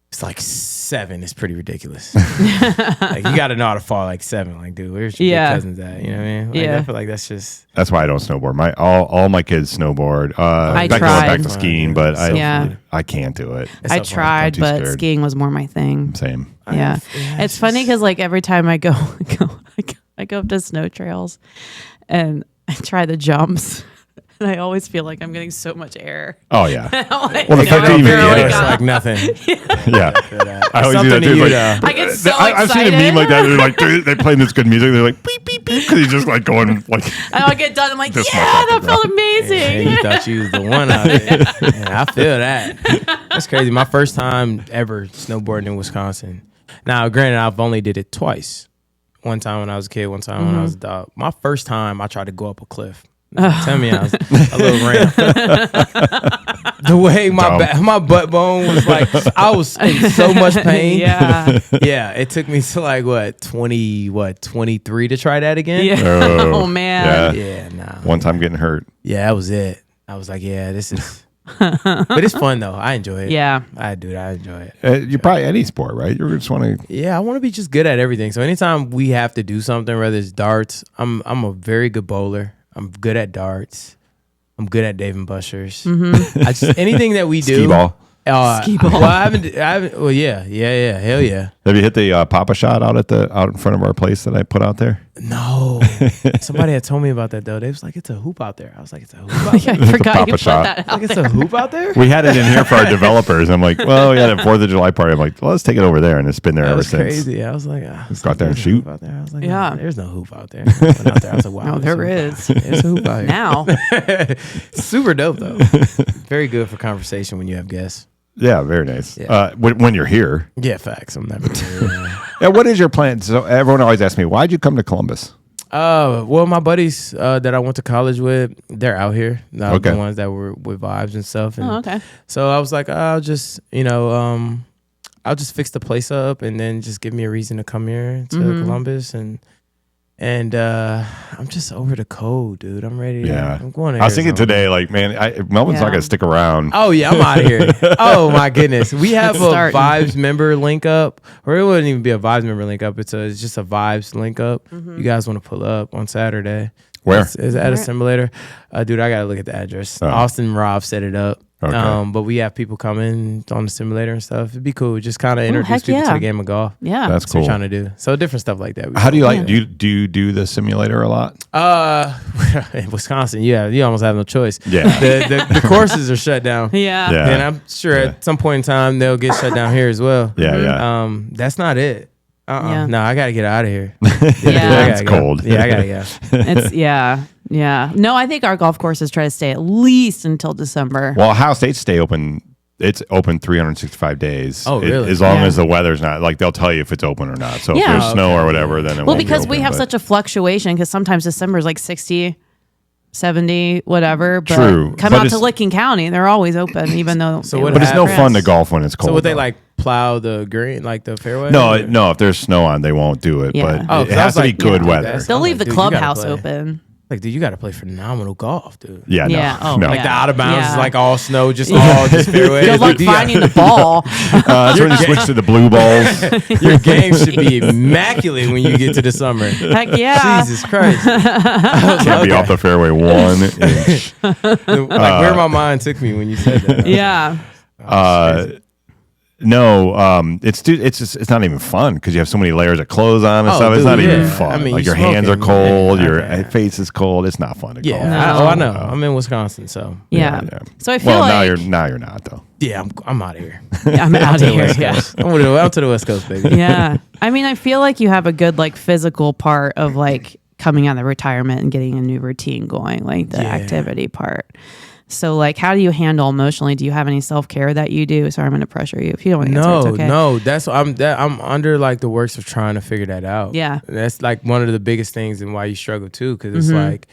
it's like 7 is pretty ridiculous. Like you got to know how to fall like 7. Like, dude, where's your big Yeah. cousins at? You know what I mean? Like, Yeah. I feel like that's just That's why I don't snowboard. All my kids snowboard. I Back tried. to skiing, but Yeah. I can't do it. it's I so fun. tried, too but scared. skiing was more my thing. Same. Yeah. Yeah, It's funny because like every time I go up to snow trails and I try the jumps. And I always feel like I'm getting so much air. Oh yeah. I'm like, Well, the fact that you even "Oh my get it, It's God." like nothing. Yeah. I always do that Something to too. you, Like, though. I get so I've seen a excited. meme like that. They're like they're playing this good music. They're like beep beep beep because he's just like going like. And I'll get done. I'm like, This yeah, that motherfucker, felt And amazing. you thought you was the one out there. Yeah, I feel that. That's crazy. My first time ever snowboarding in Wisconsin. Now, granted, I've only did it twice. One time when I was a kid, one time when I was a dog. My first time, I tried to go up a cliff. Tell me I was a little ramp. The way my butt bone was like, I was in so much pain. Yeah. Yeah, it took me to like 23 to try that again. Yeah. Oh man. Yeah, nah. One time getting hurt. Yeah, that was it. I was like, yeah, this is but it's fun though. I enjoy it. Yeah. I enjoy it. You're probably any sport, right? You just want to. Yeah, I want to be just good at everything. So anytime we have to do something, whether it's darts, I'm a very good bowler. I'm good at darts. I'm good at Dave and Buster's. Mm-hmm. Anything that we do. Skee ball. Ski ball. Well, I haven't. Well, yeah. Hell yeah. Have you hit the Papa shot out in front of our place that I put out there? No. Somebody had told me about that though. They was like, "It's a hoop out there." I was like, "It's a hoop out there." I forgot Papa you put shot. that out. Like, it's a hoop out there. We had it in here for our developers. I'm like, well, we had a 4th of July party. I'm like, well, let's take it over there, and it's been there That ever was since. crazy. I was like, Let's go out there and shoot. Out there. I was like, Yeah. no, there's no hoop out there. I went out there. I was like, wow, No, there is. There's a hoop out here. Now. Super dope though. Very good for conversation when you have guests. Yeah, very nice. Yeah. When you're here. Yeah, facts. I'm never. Yeah, what is your plan? So everyone always asks me, why'd you come to Columbus? Well, my buddies that I went to college with, they're out here. Okay. The ones that were with Vibes and stuff. And Okay. so I was like, I'll just fix the place up and then just give me a reason to come here to Columbus and I'm just over the cold, dude. I'm ready. I'm going to I was thinking Arizona. today, like, man, Melvin's not going to stick around. Oh yeah, I'm out of here. Oh my goodness, we have a Starting. Vibes member link up, or it wouldn't even be a Vibes member link up. It's just a Vibes link up. You guys want to pull up on Saturday? Where? It's at a simulator. Dude, I gotta look at the address. Oh. Austin and Rob set it up. Okay. But we have people coming on the simulator and stuff. It'd be cool. Just kind of introduce heck people to yeah. the game of golf. Yeah. That's That's what cool. we're trying to do. So different stuff like that. How do you like? Do you do the simulator a lot? In Wisconsin, you almost have no choice. Yeah. The courses are shut down. Yeah. Yeah. And I'm sure at some point in time they'll get shut down here as well. Yeah. That's not it. Yeah. No, I gotta get out of here. Yeah. It's cold. Yeah, I gotta go. It's yeah. No, I think our golf courses try to stay at least until December. Well, Ohio State stay open. It's open 365 days. Oh, really? As long Yeah. as the weather's not, like, they'll tell you if it's open or not. So if Yeah. there's snow or whatever, then it Well, won't because be we open, have but- such a fluctuation because sometimes December is like 60, 70, whatever. But True. come But out to it's- Licking County, they're always open, even though. So they what would But it's have no grass. fun to golf when it's cold. So would they though. like plow the green, like the fairway? No, Or- no. If there's snow on, they won't do it. Yeah. But Oh, it 'cause I has was to be like, good yeah, weather. that's- They'll I'm leave like, the dude, you gotta clubhouse play. open. Like, dude, you gotta play phenomenal golf, dude. Yeah, no, Yeah. Oh, no. Like yeah. the out of bounds is Yeah. like all snow, just all just fairway. Good luck Dude, you gotta- finding the ball. That's when you switch to the blue balls. Your game should be immaculate when you get to the summer. Heck yeah. Jesus Christ. I was Can't be like, off the fairway 1 inch. like where my mind took me when you said that. Yeah. No, it's not even fun because you have so many layers of clothes on and Oh, stuff. It's dude, not even yeah. fun. I mean, like you your hands are smoking, cold, yeah, your okay. face is cold. It's not fun to golf. Yeah, No. I know. I'm in Wisconsin, so Yeah. Yeah. So I feel Well, like now you're not though. yeah, I'm out of here. I'm out To of the here. West Yeah. Coast. I'm out to the West Coast, baby. Yeah. I mean, I feel like you have a good like physical part of like coming out of retirement and getting a new routine going, like the Yeah. activity part. So like, how do you handle emotionally? Do you have any self-care that you do? Sorry, I'm going to pressure you. If you don't want to answer, it's okay. No. That's I'm under like the works of trying to figure that out. Yeah. And that's like one of the biggest things and why you struggle too, because it's Mm-hmm. like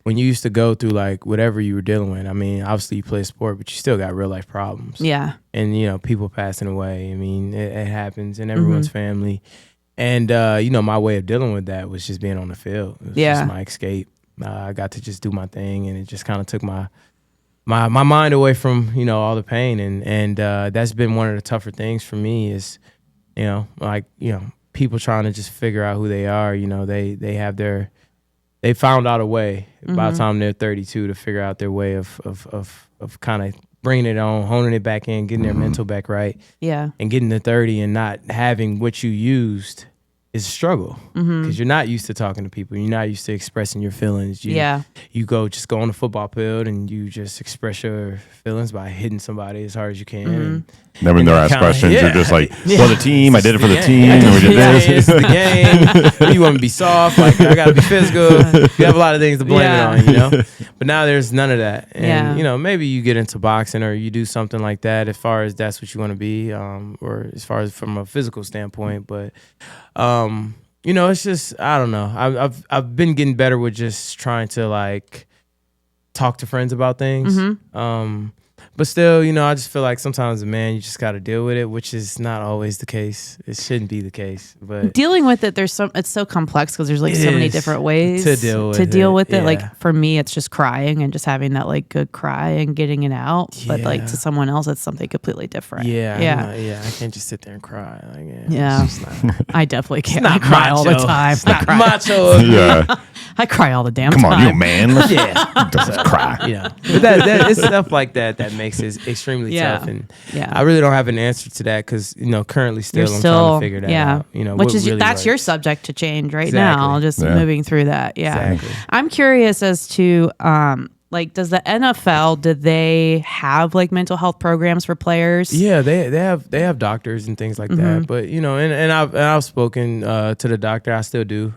when you used to go through like whatever you were dealing with. I mean, obviously you play sport, but you still got real life problems. Yeah. And people passing away. I mean, it happens in everyone's Mm-hmm. family. And my way of dealing with that was just being on the field. It was Yeah. just my escape. I got to just do my thing, and it just kind of took my mind away from all the pain, and that's been one of the tougher things for me is people trying to just figure out who they are. They found out a way by the time they're 32 to figure out their way of kind of bringing it on, honing it back in, getting their mental back right, Yeah. and getting to 30 and not having what you used is a struggle because you're not used to talking to people. You're not used to expressing your feelings. You go on the football field and you just express your feelings by hitting somebody as hard as you can. And Then when they're asked kinda- questions, yeah. you're just like, well, the team, I did it for the Yeah. team, and we did It's this. the game. You want to be soft, like I gotta be physical. You have a lot of things to blame it on, But now there's none of that. And maybe you get into boxing or you do something like that as far as that's what you want to be, or as far as from a physical standpoint. But it's just I don't know. I've been getting better with just trying to like talk to friends about things. Mm-hmm. But still, you know, I just feel like sometimes, man, you just got to deal with it, which is not always the case. It shouldn't be the case. But dealing with it, it's so complex because there's like so many different ways to deal with it. Yeah. Like for me, it's just crying and just having that like good cry and getting it out. But like to someone else, it's something completely different. Yeah. I can't just sit there and cry. Like, it's I definitely can't. I not cry all the macho. time. It's not macho. Yeah. I cry all the damn Come time. on, you a man. Let's Yeah. just cry. Yeah, but that it's stuff like that makes it extremely tough, and I really don't have an answer to that because you know currently I'm trying to figure that out. You know, which is really that's works. your subject to change right Exactly. now. Just moving through that. Yeah, Exactly. I'm curious as to like, does the NFL, do they have like mental health programs for players? Yeah, they have doctors and things like that. But you know, and I've spoken to the doctor. I still do.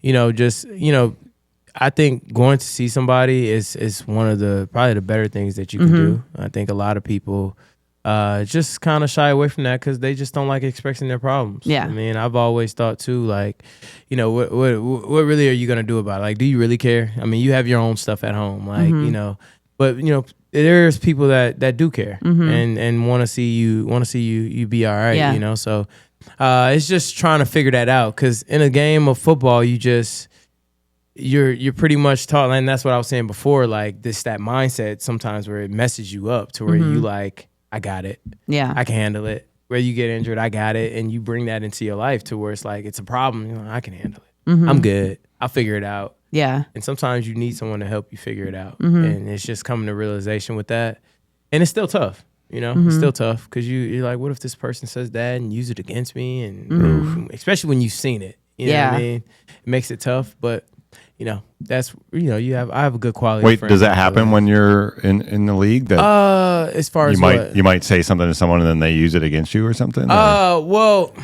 You know, just you know. I think going to see somebody is one of the probably the better things that you can do. I think a lot of people just kind of shy away from that because they just don't like expressing their problems. Yeah, I mean, I've always thought too, like, you know, what really are you gonna do about it? Like, do you really care? I mean, you have your own stuff at home, like you know, but you know, there's people that do care and want to see you be all right. You know, so it's just trying to figure that out because in a game of football, you're pretty much taught, and that's what I was saying before, like that mindset sometimes where it messes you up to where you like, I got it. Yeah. I can handle it. Where you get injured, I got it. And you bring that into your life to where it's like, it's a problem. You know, I can handle it. I'm good. I'll figure it out. Yeah. And sometimes you need someone to help you figure it out. And it's just coming to realization with that. And it's still tough. You know, it's still tough because you're like, what if this person says that and use it against me? And especially when you've seen it. You know what I mean? It makes it tough. But you know, that's, you know, I have a good quality. Wait, does that happen when you're in the league? That as far as you might say something to someone and then they use it against you or something? Well,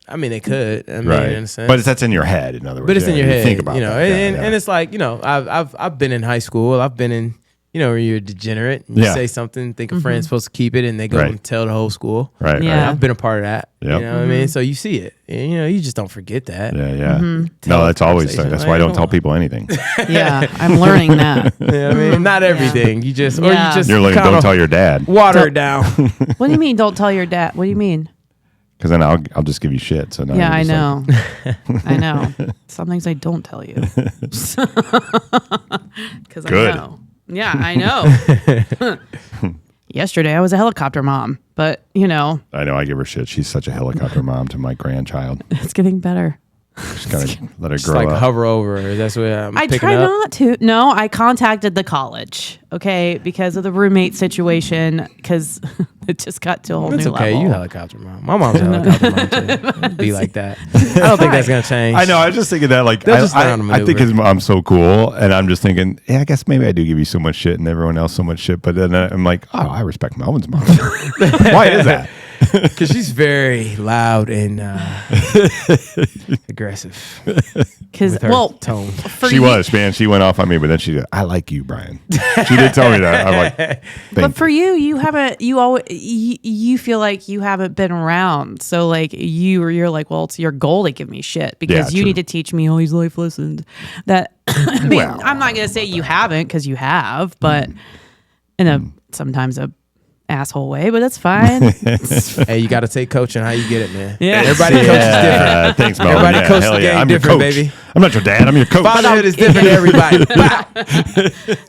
I mean, they could. I mean, in a sense. But that's in your head, in other words. But it's in your head. Think about you know, that. And it's like, you know, I've been in high school. I've been in, you know, where you're a degenerate. And you say something, think a friend's supposed to keep it, and they go and tell the whole school. Right. Yeah. I've been a part of that. Yep. You know what I mean? So you see it. And, you know, you just don't forget that. Yeah. No, that's always, that's why I don't tell people anything. Yeah, I'm learning that. You know what I mean? Not everything. You just, or you just You're learning, don't tell your dad. Water it down. What do you mean, don't tell your dad? What do you mean? Because then I'll just give you shit. So now I know. I know. Some things I don't tell you. Because I know. Yeah, I know. Yesterday, I was a helicopter mom, but, you know. I know, I give her shit. She's such a helicopter mom to my grandchild. It's getting better. Just gotta let her Just grow like up. hover over her. That's what I'm I picking try up. not to. No, I contacted the college, okay, because of the roommate situation, because it just got to a whole It's new okay. level. You helicopter mom. My mom's a helicopter mom too. It'd be like that. I don't think that's gonna change. I know. I was just thinking that, like, They'll just learn how to I think maneuver. I'm so cool, and I'm just thinking, yeah, I guess maybe I do give you so much shit, and everyone else so much shit. But then I'm like, oh, I respect Melvin's mom. Why is that? Because she's very loud and aggressive. Because, with her well, tone. She was, man. She went off on me, but then she, I like you, Bryon. She did tell me that. I'm like, but for you, you haven't. You always you feel like you haven't been around, so like you're like, well, it's your goal to give me shit because you true. need to teach me all these life lessons. That I mean, Well, I'm not gonna say you haven't because you have, but in a sometimes a asshole way, but that's fine. Hey, you got to take coaching how you get it, man. Yeah. Everybody coaches different. Thanks, Melvin. Everybody coaches hell the game I'm your different, coach. baby. I'm not your dad. I'm your coach. Fatherhood is different to everybody.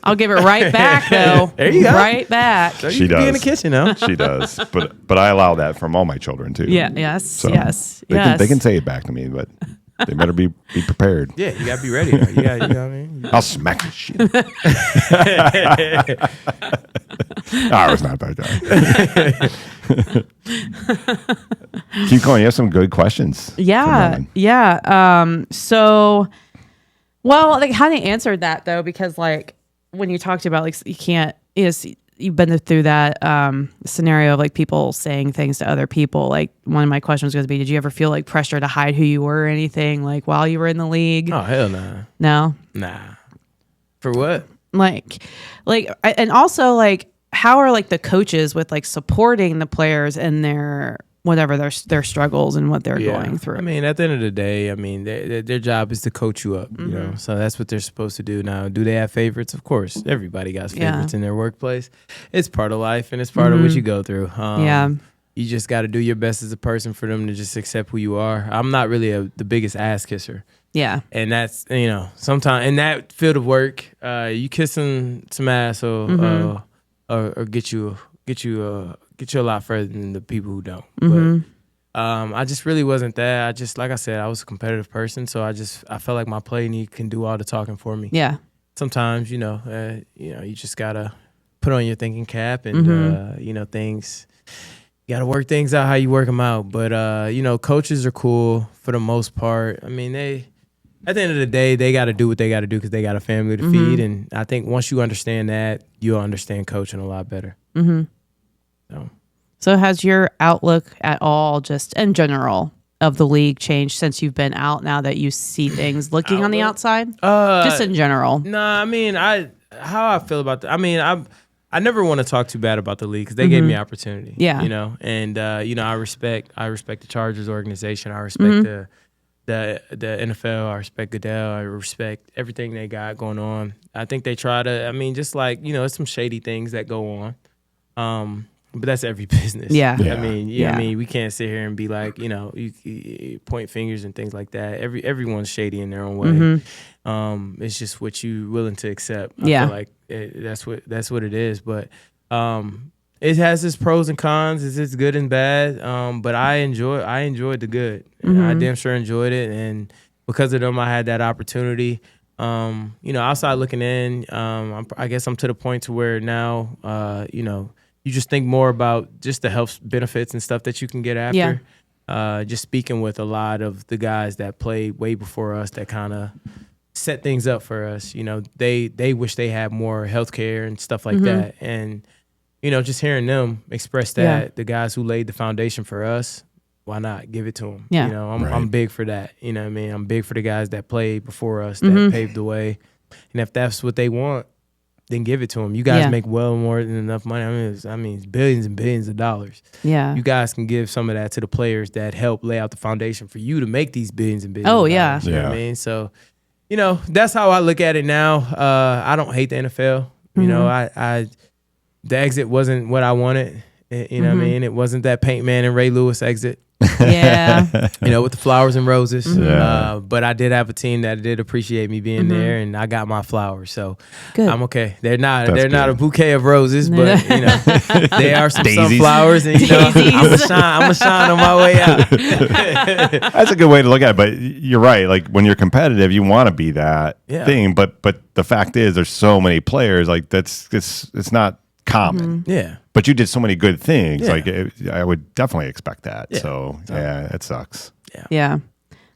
I'll give it right back though. There you go. Right back. So She you can be in the does. kitchen, huh? She does, but I allow that from all my children too. Yeah. Yes. So yes. They yes. can say it back to me, but they better be prepared. Yeah, you got to be ready. Though. You know what I mean? I'll smack the shit. I was not that guy. Keep going. You have some good questions. Yeah. Yeah. So, well, like how they answered that though, because like when you talked about like you can't you've been through that scenario of like people saying things to other people. Like one of my questions was going to be, did you ever feel like pressure to hide who you were or anything like while you were in the league? Oh, hell nah. No. Nah. For what? Like, and also like, how are like the coaches with like supporting the players in their whatever their struggles and what they're going through. I mean, at the end of the day, I mean, their job is to coach you up, you know. So that's what they're supposed to do. Now, do they have favorites? Of course, everybody got favorites in their workplace. It's part of life, and it's part of what you go through. You just got to do your best as a person for them to just accept who you are. I'm not really the biggest ass kisser. Yeah, and that's, you know, sometimes in that field of work, you kissing some ass or get you a lot further than the people who don't. But I just really wasn't that. I just, like I said, I was a competitive person, so I felt like my play can do all the talking for me. Yeah. Sometimes, you just gotta put on your thinking cap and things. You gotta work things out how you work them out. But coaches are cool for the most part. I mean, at the end of the day, they got to do what they got to do because they got a family to feed. And I think once you understand that, you'll understand coaching a lot better. So has your outlook at all, just in general, of the league changed since you've been out, now that you see things looking on the outside? Just in general. Nah, I mean, how I feel about that. I mean, I never want to talk too bad about the league because they gave me opportunity. Yeah. And I respect the Chargers organization. I respect the NFL. I respect Goodell. I respect everything they got going on. I think they try to, I mean, just like, it's some shady things that go on. But that's every business. Yeah. I mean, we can't sit here and be like, you point fingers and things like that. Everyone's shady in their own way. It's just what you willing to accept. I feel like that's what it is. But it has its pros and cons. It's good and bad. But I enjoyed the good. I damn sure enjoyed it, and because of them, I had that opportunity. Outside looking in, I guess I'm to the point to where now, you just think more about just the health benefits and stuff that you can get after. Just speaking with a lot of the guys that played way before us that kind of set things up for us. They wish they had more health care and stuff like that. And, just hearing them express that, the guys who laid the foundation for us, why not give it to them? I'm big for that. You know what I mean? I'm big for the guys that played before us, that paved the way. And if that's what they want, then give it to them. You guys make well more than enough money. I mean, it's billions and billions of dollars. Yeah. You guys can give some of that to the players that help lay out the foundation for you to make these billions and billions of dollars. You know what I mean? So, that's how I look at it now. I don't hate the NFL. The exit wasn't what I wanted. You know what I mean? It wasn't that Paint Man and Ray Lewis exit. Yeah. With the flowers and roses. But I did have a team that did appreciate me being there, and I got my flowers. So good. I'm okay. They're not a bouquet of roses, but they are some sunflowers, and I'm gonna shine on my way out. That's a good way to look at it. But you're right. Like when you're competitive, you want to be that thing. But the fact is, there's so many players. Like it's not common. Yeah. But you did so many good things. Yeah. Like I would definitely expect that. Yeah. So it sucks. Yeah.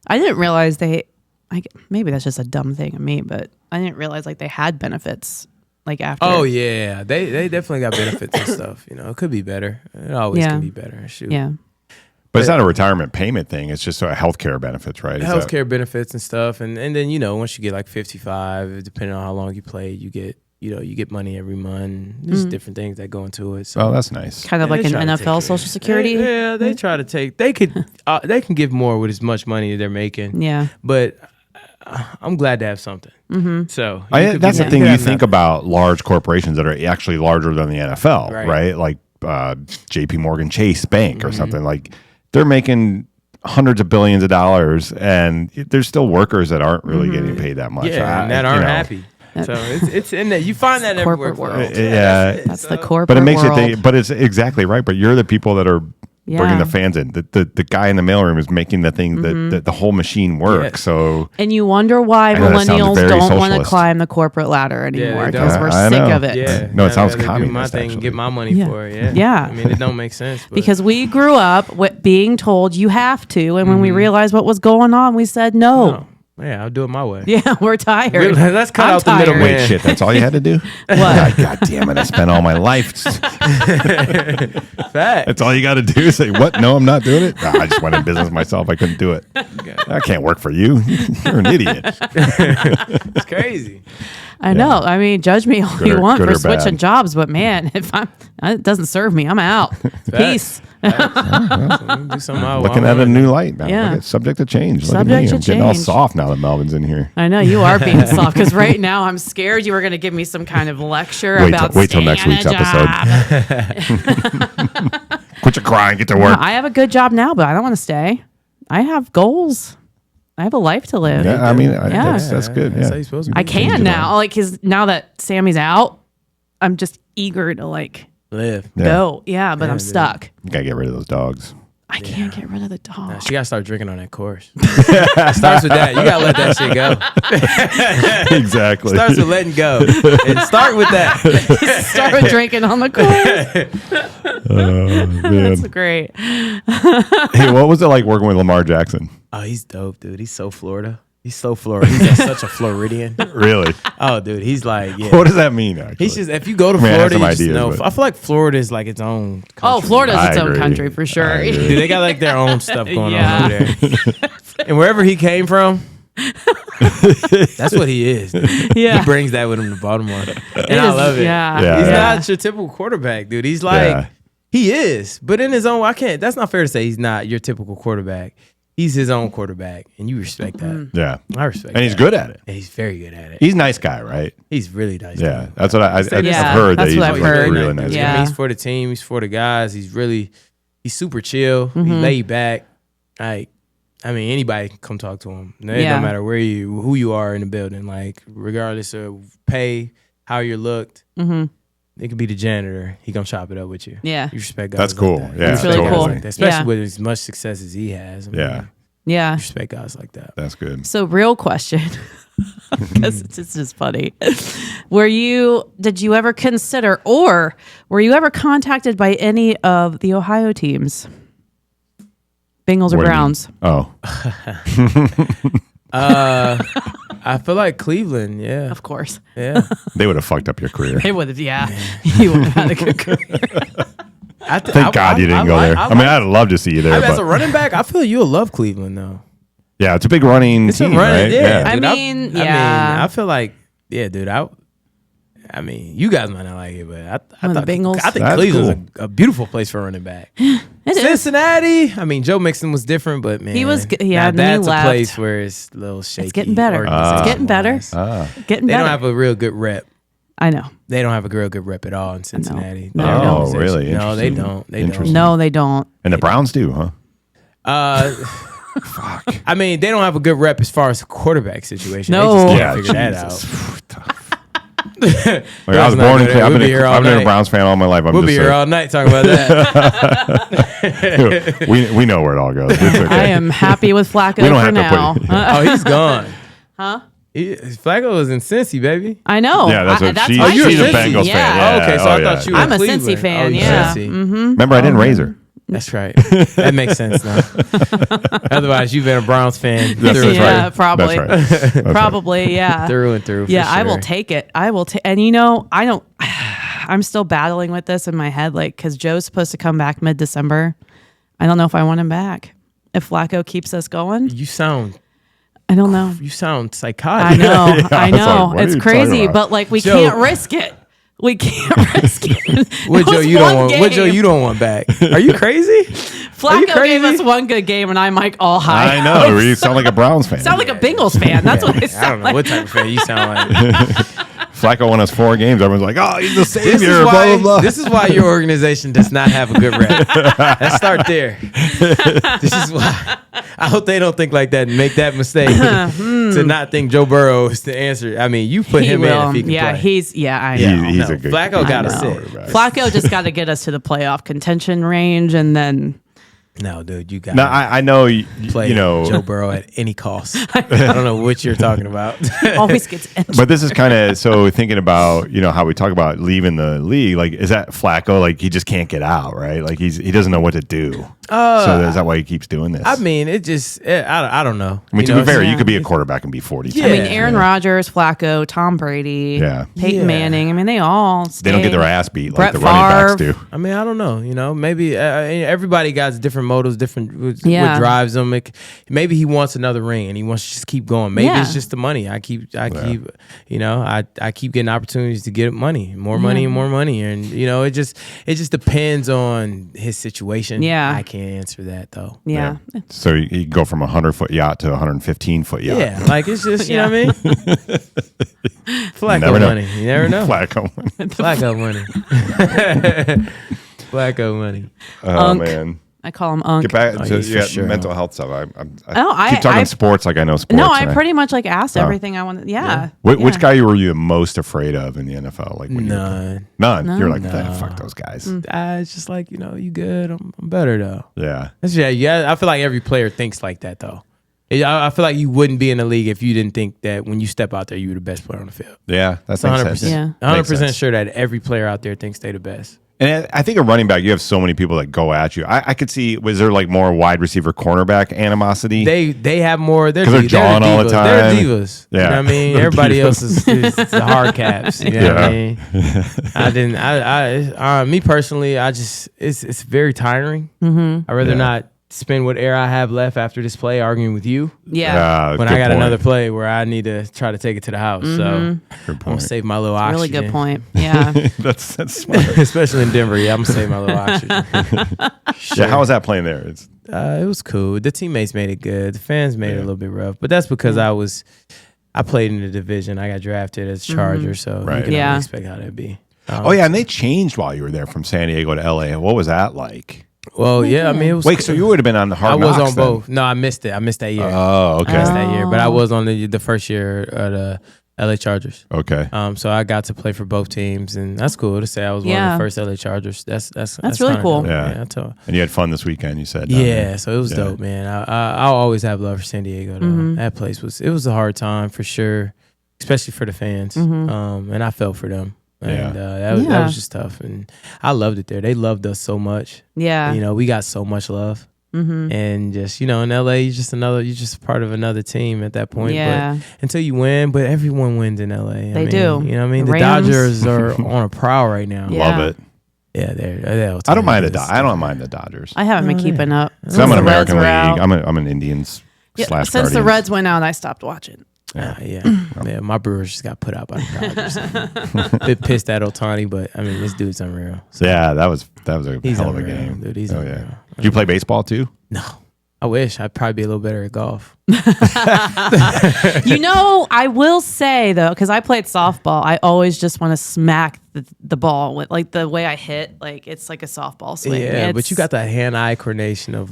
I didn't realize maybe that's just a dumb thing of me, but I didn't realize they had benefits after. Oh yeah. They definitely got benefits and stuff. It could be better. It always can be better. Shoot. Yeah. But it's not a retirement payment thing. It's just healthcare benefits, right? Healthcare benefits and stuff. And then, once you get 55, depending on how long you played, you get you get money every month. There's different things that go into it. So that's nice. Kind of like an NFL Social Security. They try to take. They can give more with as much money as they're making. Yeah, but I'm glad to have something. So that's the thing. You think about large corporations that are actually larger than the NFL, right? Like J.P. Morgan Chase Bank or something. Like they're making hundreds of billions of dollars, and there's still workers that aren't really getting paid that much. Yeah, and that aren't happy. So it's in there. You find that everywhere. World. Yeah, that's the corporate. But it makes world. But it's exactly right. But you're the people that are bringing the fans in. The guy in the mailroom is making the thing that the whole machine works. So and you wonder why millennials don't want to climb the corporate ladder anymore because we're sick of it. Yeah. No, it sounds communist. Do my thing and get my money for it. Yeah. I mean, it don't make sense. But. Because we grew up being told you have to, and when we realized what was going on, we said no. Yeah, I'll do it my way. Yeah, we're tired. Let's cut out the middleman. Wait, shit, that's all you had to do? What? God damn it, I spent all my life. Fact. That's all you got to do is say, what? No, I'm not doing it? I just went in business myself. I couldn't do it. I can't work for you. You're an idiot. It's crazy. I know. I mean, judge me all you want for switching jobs, but man, it doesn't serve me, I'm out. Peace. So do something I Looking want. at a new light now. Yeah. Look at subject to change. Look Subject at me. to I'm getting all change. soft now that Melvin's in here. I know you are being soft because right now I'm scared you were going to give me some kind of lecture about Wait till next staying week's at a episode. job. Quit your crying. Get to No, work. I have a good job now, but I don't want to stay. I have goals. I have a life to live. Yeah, I mean, Yeah. that's good. That's how Yeah. you're supposed to be. I can now, like, because now that Sammy's out, I'm just eager to like Live. Yeah. go. Yeah, but I'm dude. stuck. You gotta get rid of those dogs. I can't get rid of the dog. Nah, she gotta start drinking on that course. It starts with that. You gotta let that shit go. Exactly. Starts with letting go. And start with that. Start with drinking on the course. Man. That's great. Hey, what was it like working with Lamar Jackson? Oh, he's dope, dude. He's so Florida. He's so Florida. He's such a Floridian. Really? Oh, dude. He's like, yeah. What does that mean? Actually, He's just, if you go to I mean, I have Florida, some you just ideas, know. but- I feel like Florida is like its own country. Oh, Florida's I its own agree. country for sure. I agree. Dude, they got like their own stuff going Yeah. on over there. And wherever he came from, that's what he is. Dude. Yeah. He brings that with him to Baltimore. And It I is- love it. Yeah. Yeah. He's Yeah. not your typical quarterback, dude. He's like, he is. But in his own, that's not fair to say he's not your typical quarterback. He's his own quarterback. And you respect that. Yeah. I respect And he's that. good at it. And he's very good at it. He's a nice guy, right? He's really nice. Yeah. dude. That's what I've Yeah, heard. That that's he's what I've like heard. a really nice Yeah. guy. He's for the team. He's for the guys. He's super chill. He's laid back. Like, I mean, anybody can come talk to him. It Yeah. don't matter who you are in the building. Like, regardless of pay, how you're looked, it could be the janitor. He gonna chop it up with you. Yeah. You respect guys. That's like cool. that. Yeah, It's really You respect cool. guys like that, especially Yeah. with as much success as he has. I mean, Yeah. Yeah. you respect guys like that. That's good. So, real question, because it's just funny. Did you ever consider, or were you ever contacted by any of the Ohio teams? Bengals or What do you mean? Browns? Oh, I feel like Cleveland. Yeah, Of course. yeah. they would have fucked up your career. They would have, yeah. You would have had a good career. Thank God you didn't go there. I mean, I'd love to see you there. as a But running back, I feel you'll love Cleveland though. yeah, it's a big running It's a team, running, right? yeah. I Dude, mean, yeah. I feel like, yeah, dude. I mean, you guys might not like it, but I the thought Bengals? I think That's Cleveland's a beautiful place for a running back. It is. Cincinnati, I mean, Joe Mixon was different, but man, He was good. Yeah, now and then he that's a left. place where it's a little shaky. It's getting better. organization-wise. It's getting better. Getting They better. don't have a real good rep. I know. They don't have a real good rep at all in Cincinnati. No, Their they don't. organization. Oh, really? No, they Interesting. don't. They Interesting. No, they don't. And the Browns do, huh? don't. I mean, they don't have a good rep as far as the quarterback situation. No. They just Yeah, can't figure that out. Jesus. Like, I Let's was not born go in there. I've We'll been, be here all I've been a night. Browns fan all my life. I'm We'll just be here all night talking about that. we know where it all goes. It's okay. I am happy with Flacco We don't for have to now. put it- Oh, he's gone. Huh? Flacco was in Cincy, baby. I know. Yeah, that's what that's she, my you're a she's a Cincy. Bengals Yeah. fan. Oh, Yeah. okay, so I thought you were I'm a Cleveland. Cincy fan, Oh, you're yeah. Cincy. Remember, I didn't raise her. That's right. That makes sense now. Otherwise, you've been a Browns fan That's through, right. Yeah, probably. That's right. That's Probably, yeah. through and through. for Yeah, I will sure. take it. I will take, and I don't. I'm still battling with this in my head, like because Joe's supposed to come back mid-December. I don't know if I want him back. If Flacco keeps us going, You sound I don't know. psychotic. I know, Yeah, I I was know. like, what are It's you crazy, talking about? but like we Joe. can't risk it. We can't risk it. What It Joe was you don't one want? What Joe game. you don't want back? Are you crazy? Are you Flacco gave crazy? us one good game, and I'm like all high. I know. You sound like a Browns fan. Sound like a Bengals fan. That's what I I sound don't know like. what type of fan you sound like. Flacco won us 4 games. Everyone's like, "Oh, he's the This savior." is Blah why. blah blah. This is why your organization does not have a good rep. Let's start there. This is why. I hope they don't think like that and make that mistake to not think Joe Burrow is the answer. I mean, you put He him will. in if he can Yeah, play. I He- know. he's No, a good. Flacco got to I know. sit. Flacco just got to get us to the playoff contention range, and then No, dude, you got No, to I know. play You know, Joe Burrow at any cost. I don't know what you're talking about. always gets injured. but this is kind of so thinking about how we talk about leaving the league. Like, is that Flacco? Like, he just can't get out, right? Like he doesn't know what to do. So is that why he keeps doing this? I mean, it just, I don't know. I mean, to be fair, you could be a quarterback and be 40. Yeah. I mean, Aaron Rodgers, Flacco, Tom Brady, Peyton Manning. I mean, they all they don't get their ass beat Brett like the running backs do. I mean, I don't know. Maybe everybody got different motives, different what drives them. Maybe he wants another ring and he wants to just keep going. Maybe it's just the money. I keep getting opportunities to get money, more money and more money, and it just depends on his situation. Yeah, I can't answer that though. Yeah. So you can go from a 100-foot yacht to a 115-foot yacht. Yeah, like it's just you know what I mean. Flacco money. You never know. Flacco money. Flacco money. Flacco money. Oh man. I call him Unc. Get back to mental health stuff. I keep talking sports like I know sports. No, I pretty much asked everything I wanted. Yeah. Which guy were you the most afraid of in the NFL? Like when None. You're like, fuck those guys. It's just like you good. I'm better though. Yeah. I feel like every player thinks like that though. I feel like you wouldn't be in the league if you didn't think that when you step out there, you were the best player on the field. Yeah, that's 100%. Yeah, 100% sure that every player out there thinks they're the best. And I think a running back, you have so many people that go at you. I could see, was there like more wide receiver cornerback animosity? They have more. Because they're jawing all the time. They're divas. Yeah. You know what I mean? Everybody else is the hard caps. You know what I mean? Me personally, it's very tiring. I'd rather not spend what air I have left after this play arguing with you. Yeah. When I got another play where I need to try to take it to the house. So I'm going to save my little oxygen. Really good point. Yeah. that's smart. Especially in Denver. Yeah, I'm going to save my little oxygen. Yeah, how was that playing there? It was cool. The teammates made it good. The fans made it a little bit rough. But that's because I played in the division. I got drafted as Charger. So you can only expect how that'd be. And they changed while you were there from San Diego to LA. What was that like? Well, yeah, I mean, it was. Wait, so you would have been on the Hard Knocks? I was on both. No, I missed it. I missed that year. Oh, okay. I missed that year, but I was on the first year of the LA Chargers. Okay. So I got to play for both teams, and that's cool to say I was one of the first LA Chargers. That's really cool. Yeah. And you had fun this weekend, you said. Yeah, so it was dope, man. I'll always have love for San Diego. Though. That place was a hard time for sure, especially for the fans. And I felt for them. And that was just tough, and I loved it there. They loved us so much. Yeah, we got so much love, and just in LA, you're just part of another team at that point. Yeah. But until you win, but everyone wins in LA. They do. You know what I mean? The Rams. Dodgers are on a prowl right now. Love it. Yeah, they're I don't mind the Dodgers. I haven't been keeping up. So I'm an American League. I'm an Indians / Since Guardians. the Reds went out, I stopped watching. Yeah. My Brewers just got put out by the Dodgers. Bit pissed at Ohtani, but I mean, this dude's unreal. So. Yeah, that was a hell of a unreal, game. Dude, he's unreal. Yeah. Do you play baseball too? No. I wish. I'd probably be a little better at golf. I will say though, because I played softball, I always just want to smack the ball with like the way I hit, like it's like a softball swing. Yeah, but you got that hand-eye coordination of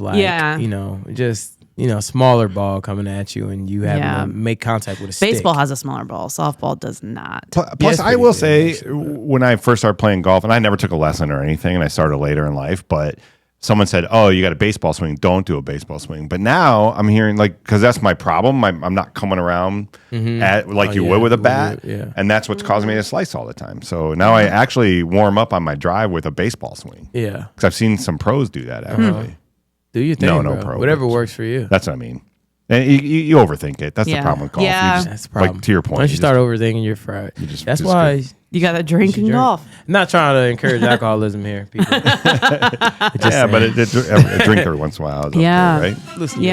smaller ball coming at you, and you having to make contact with a stick. Baseball has a smaller ball. Softball does not. Plus I will say, when I first started playing golf, and I never took a lesson or anything, and I started later in life, but someone said, "Oh, you got a baseball swing. Don't do a baseball swing." But now I'm hearing because that's my problem. I'm not coming around would with a bat, and that's what's causing me to slice all the time. So now I actually warm up on my drive with a baseball swing. Yeah, because I've seen some pros do that actually. Do you think? No pro. Whatever works for you. That's what I mean. And you overthink it. That's the problem with golf. Yeah, that's the problem. Like, to your point. Once you start overthinking, you're fried. That's why you got to drink and golf. I'm not trying to encourage alcoholism here, people. But a drink every once in a while is okay, right? Listen, you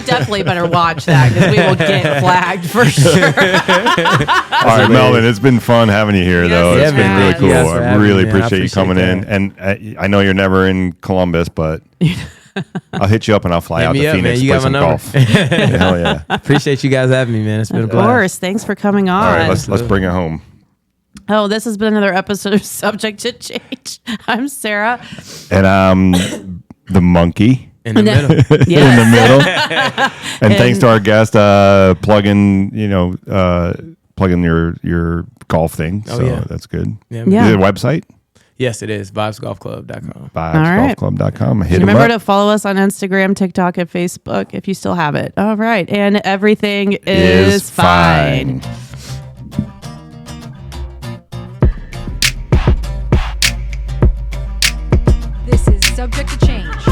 definitely better watch that because we will get flagged for sure. All right, Melvin, it's been fun having you here, though. It's been really cool. I really appreciate you coming in. And I know you're never in Columbus, but I'll hit you up and I'll fly out to Phoenix to play some golf. Hell yeah. Appreciate you guys having me, man. It's been a blast. Of course. Thanks for coming on. All right, let's bring it home. Oh, this has been another episode of Subject to Change. I'm Sarah. And I'm the monkey. In the middle. In the middle. And thanks to our guest, plug in your golf thing. That's good. Yeah. Is it a website? Yes, it is. VibesGolfClub.com. VibesGolfClub.com. Hit remember to follow us on Instagram, TikTok, and Facebook if you still have it. All right. And everything is fine. This is subject to change.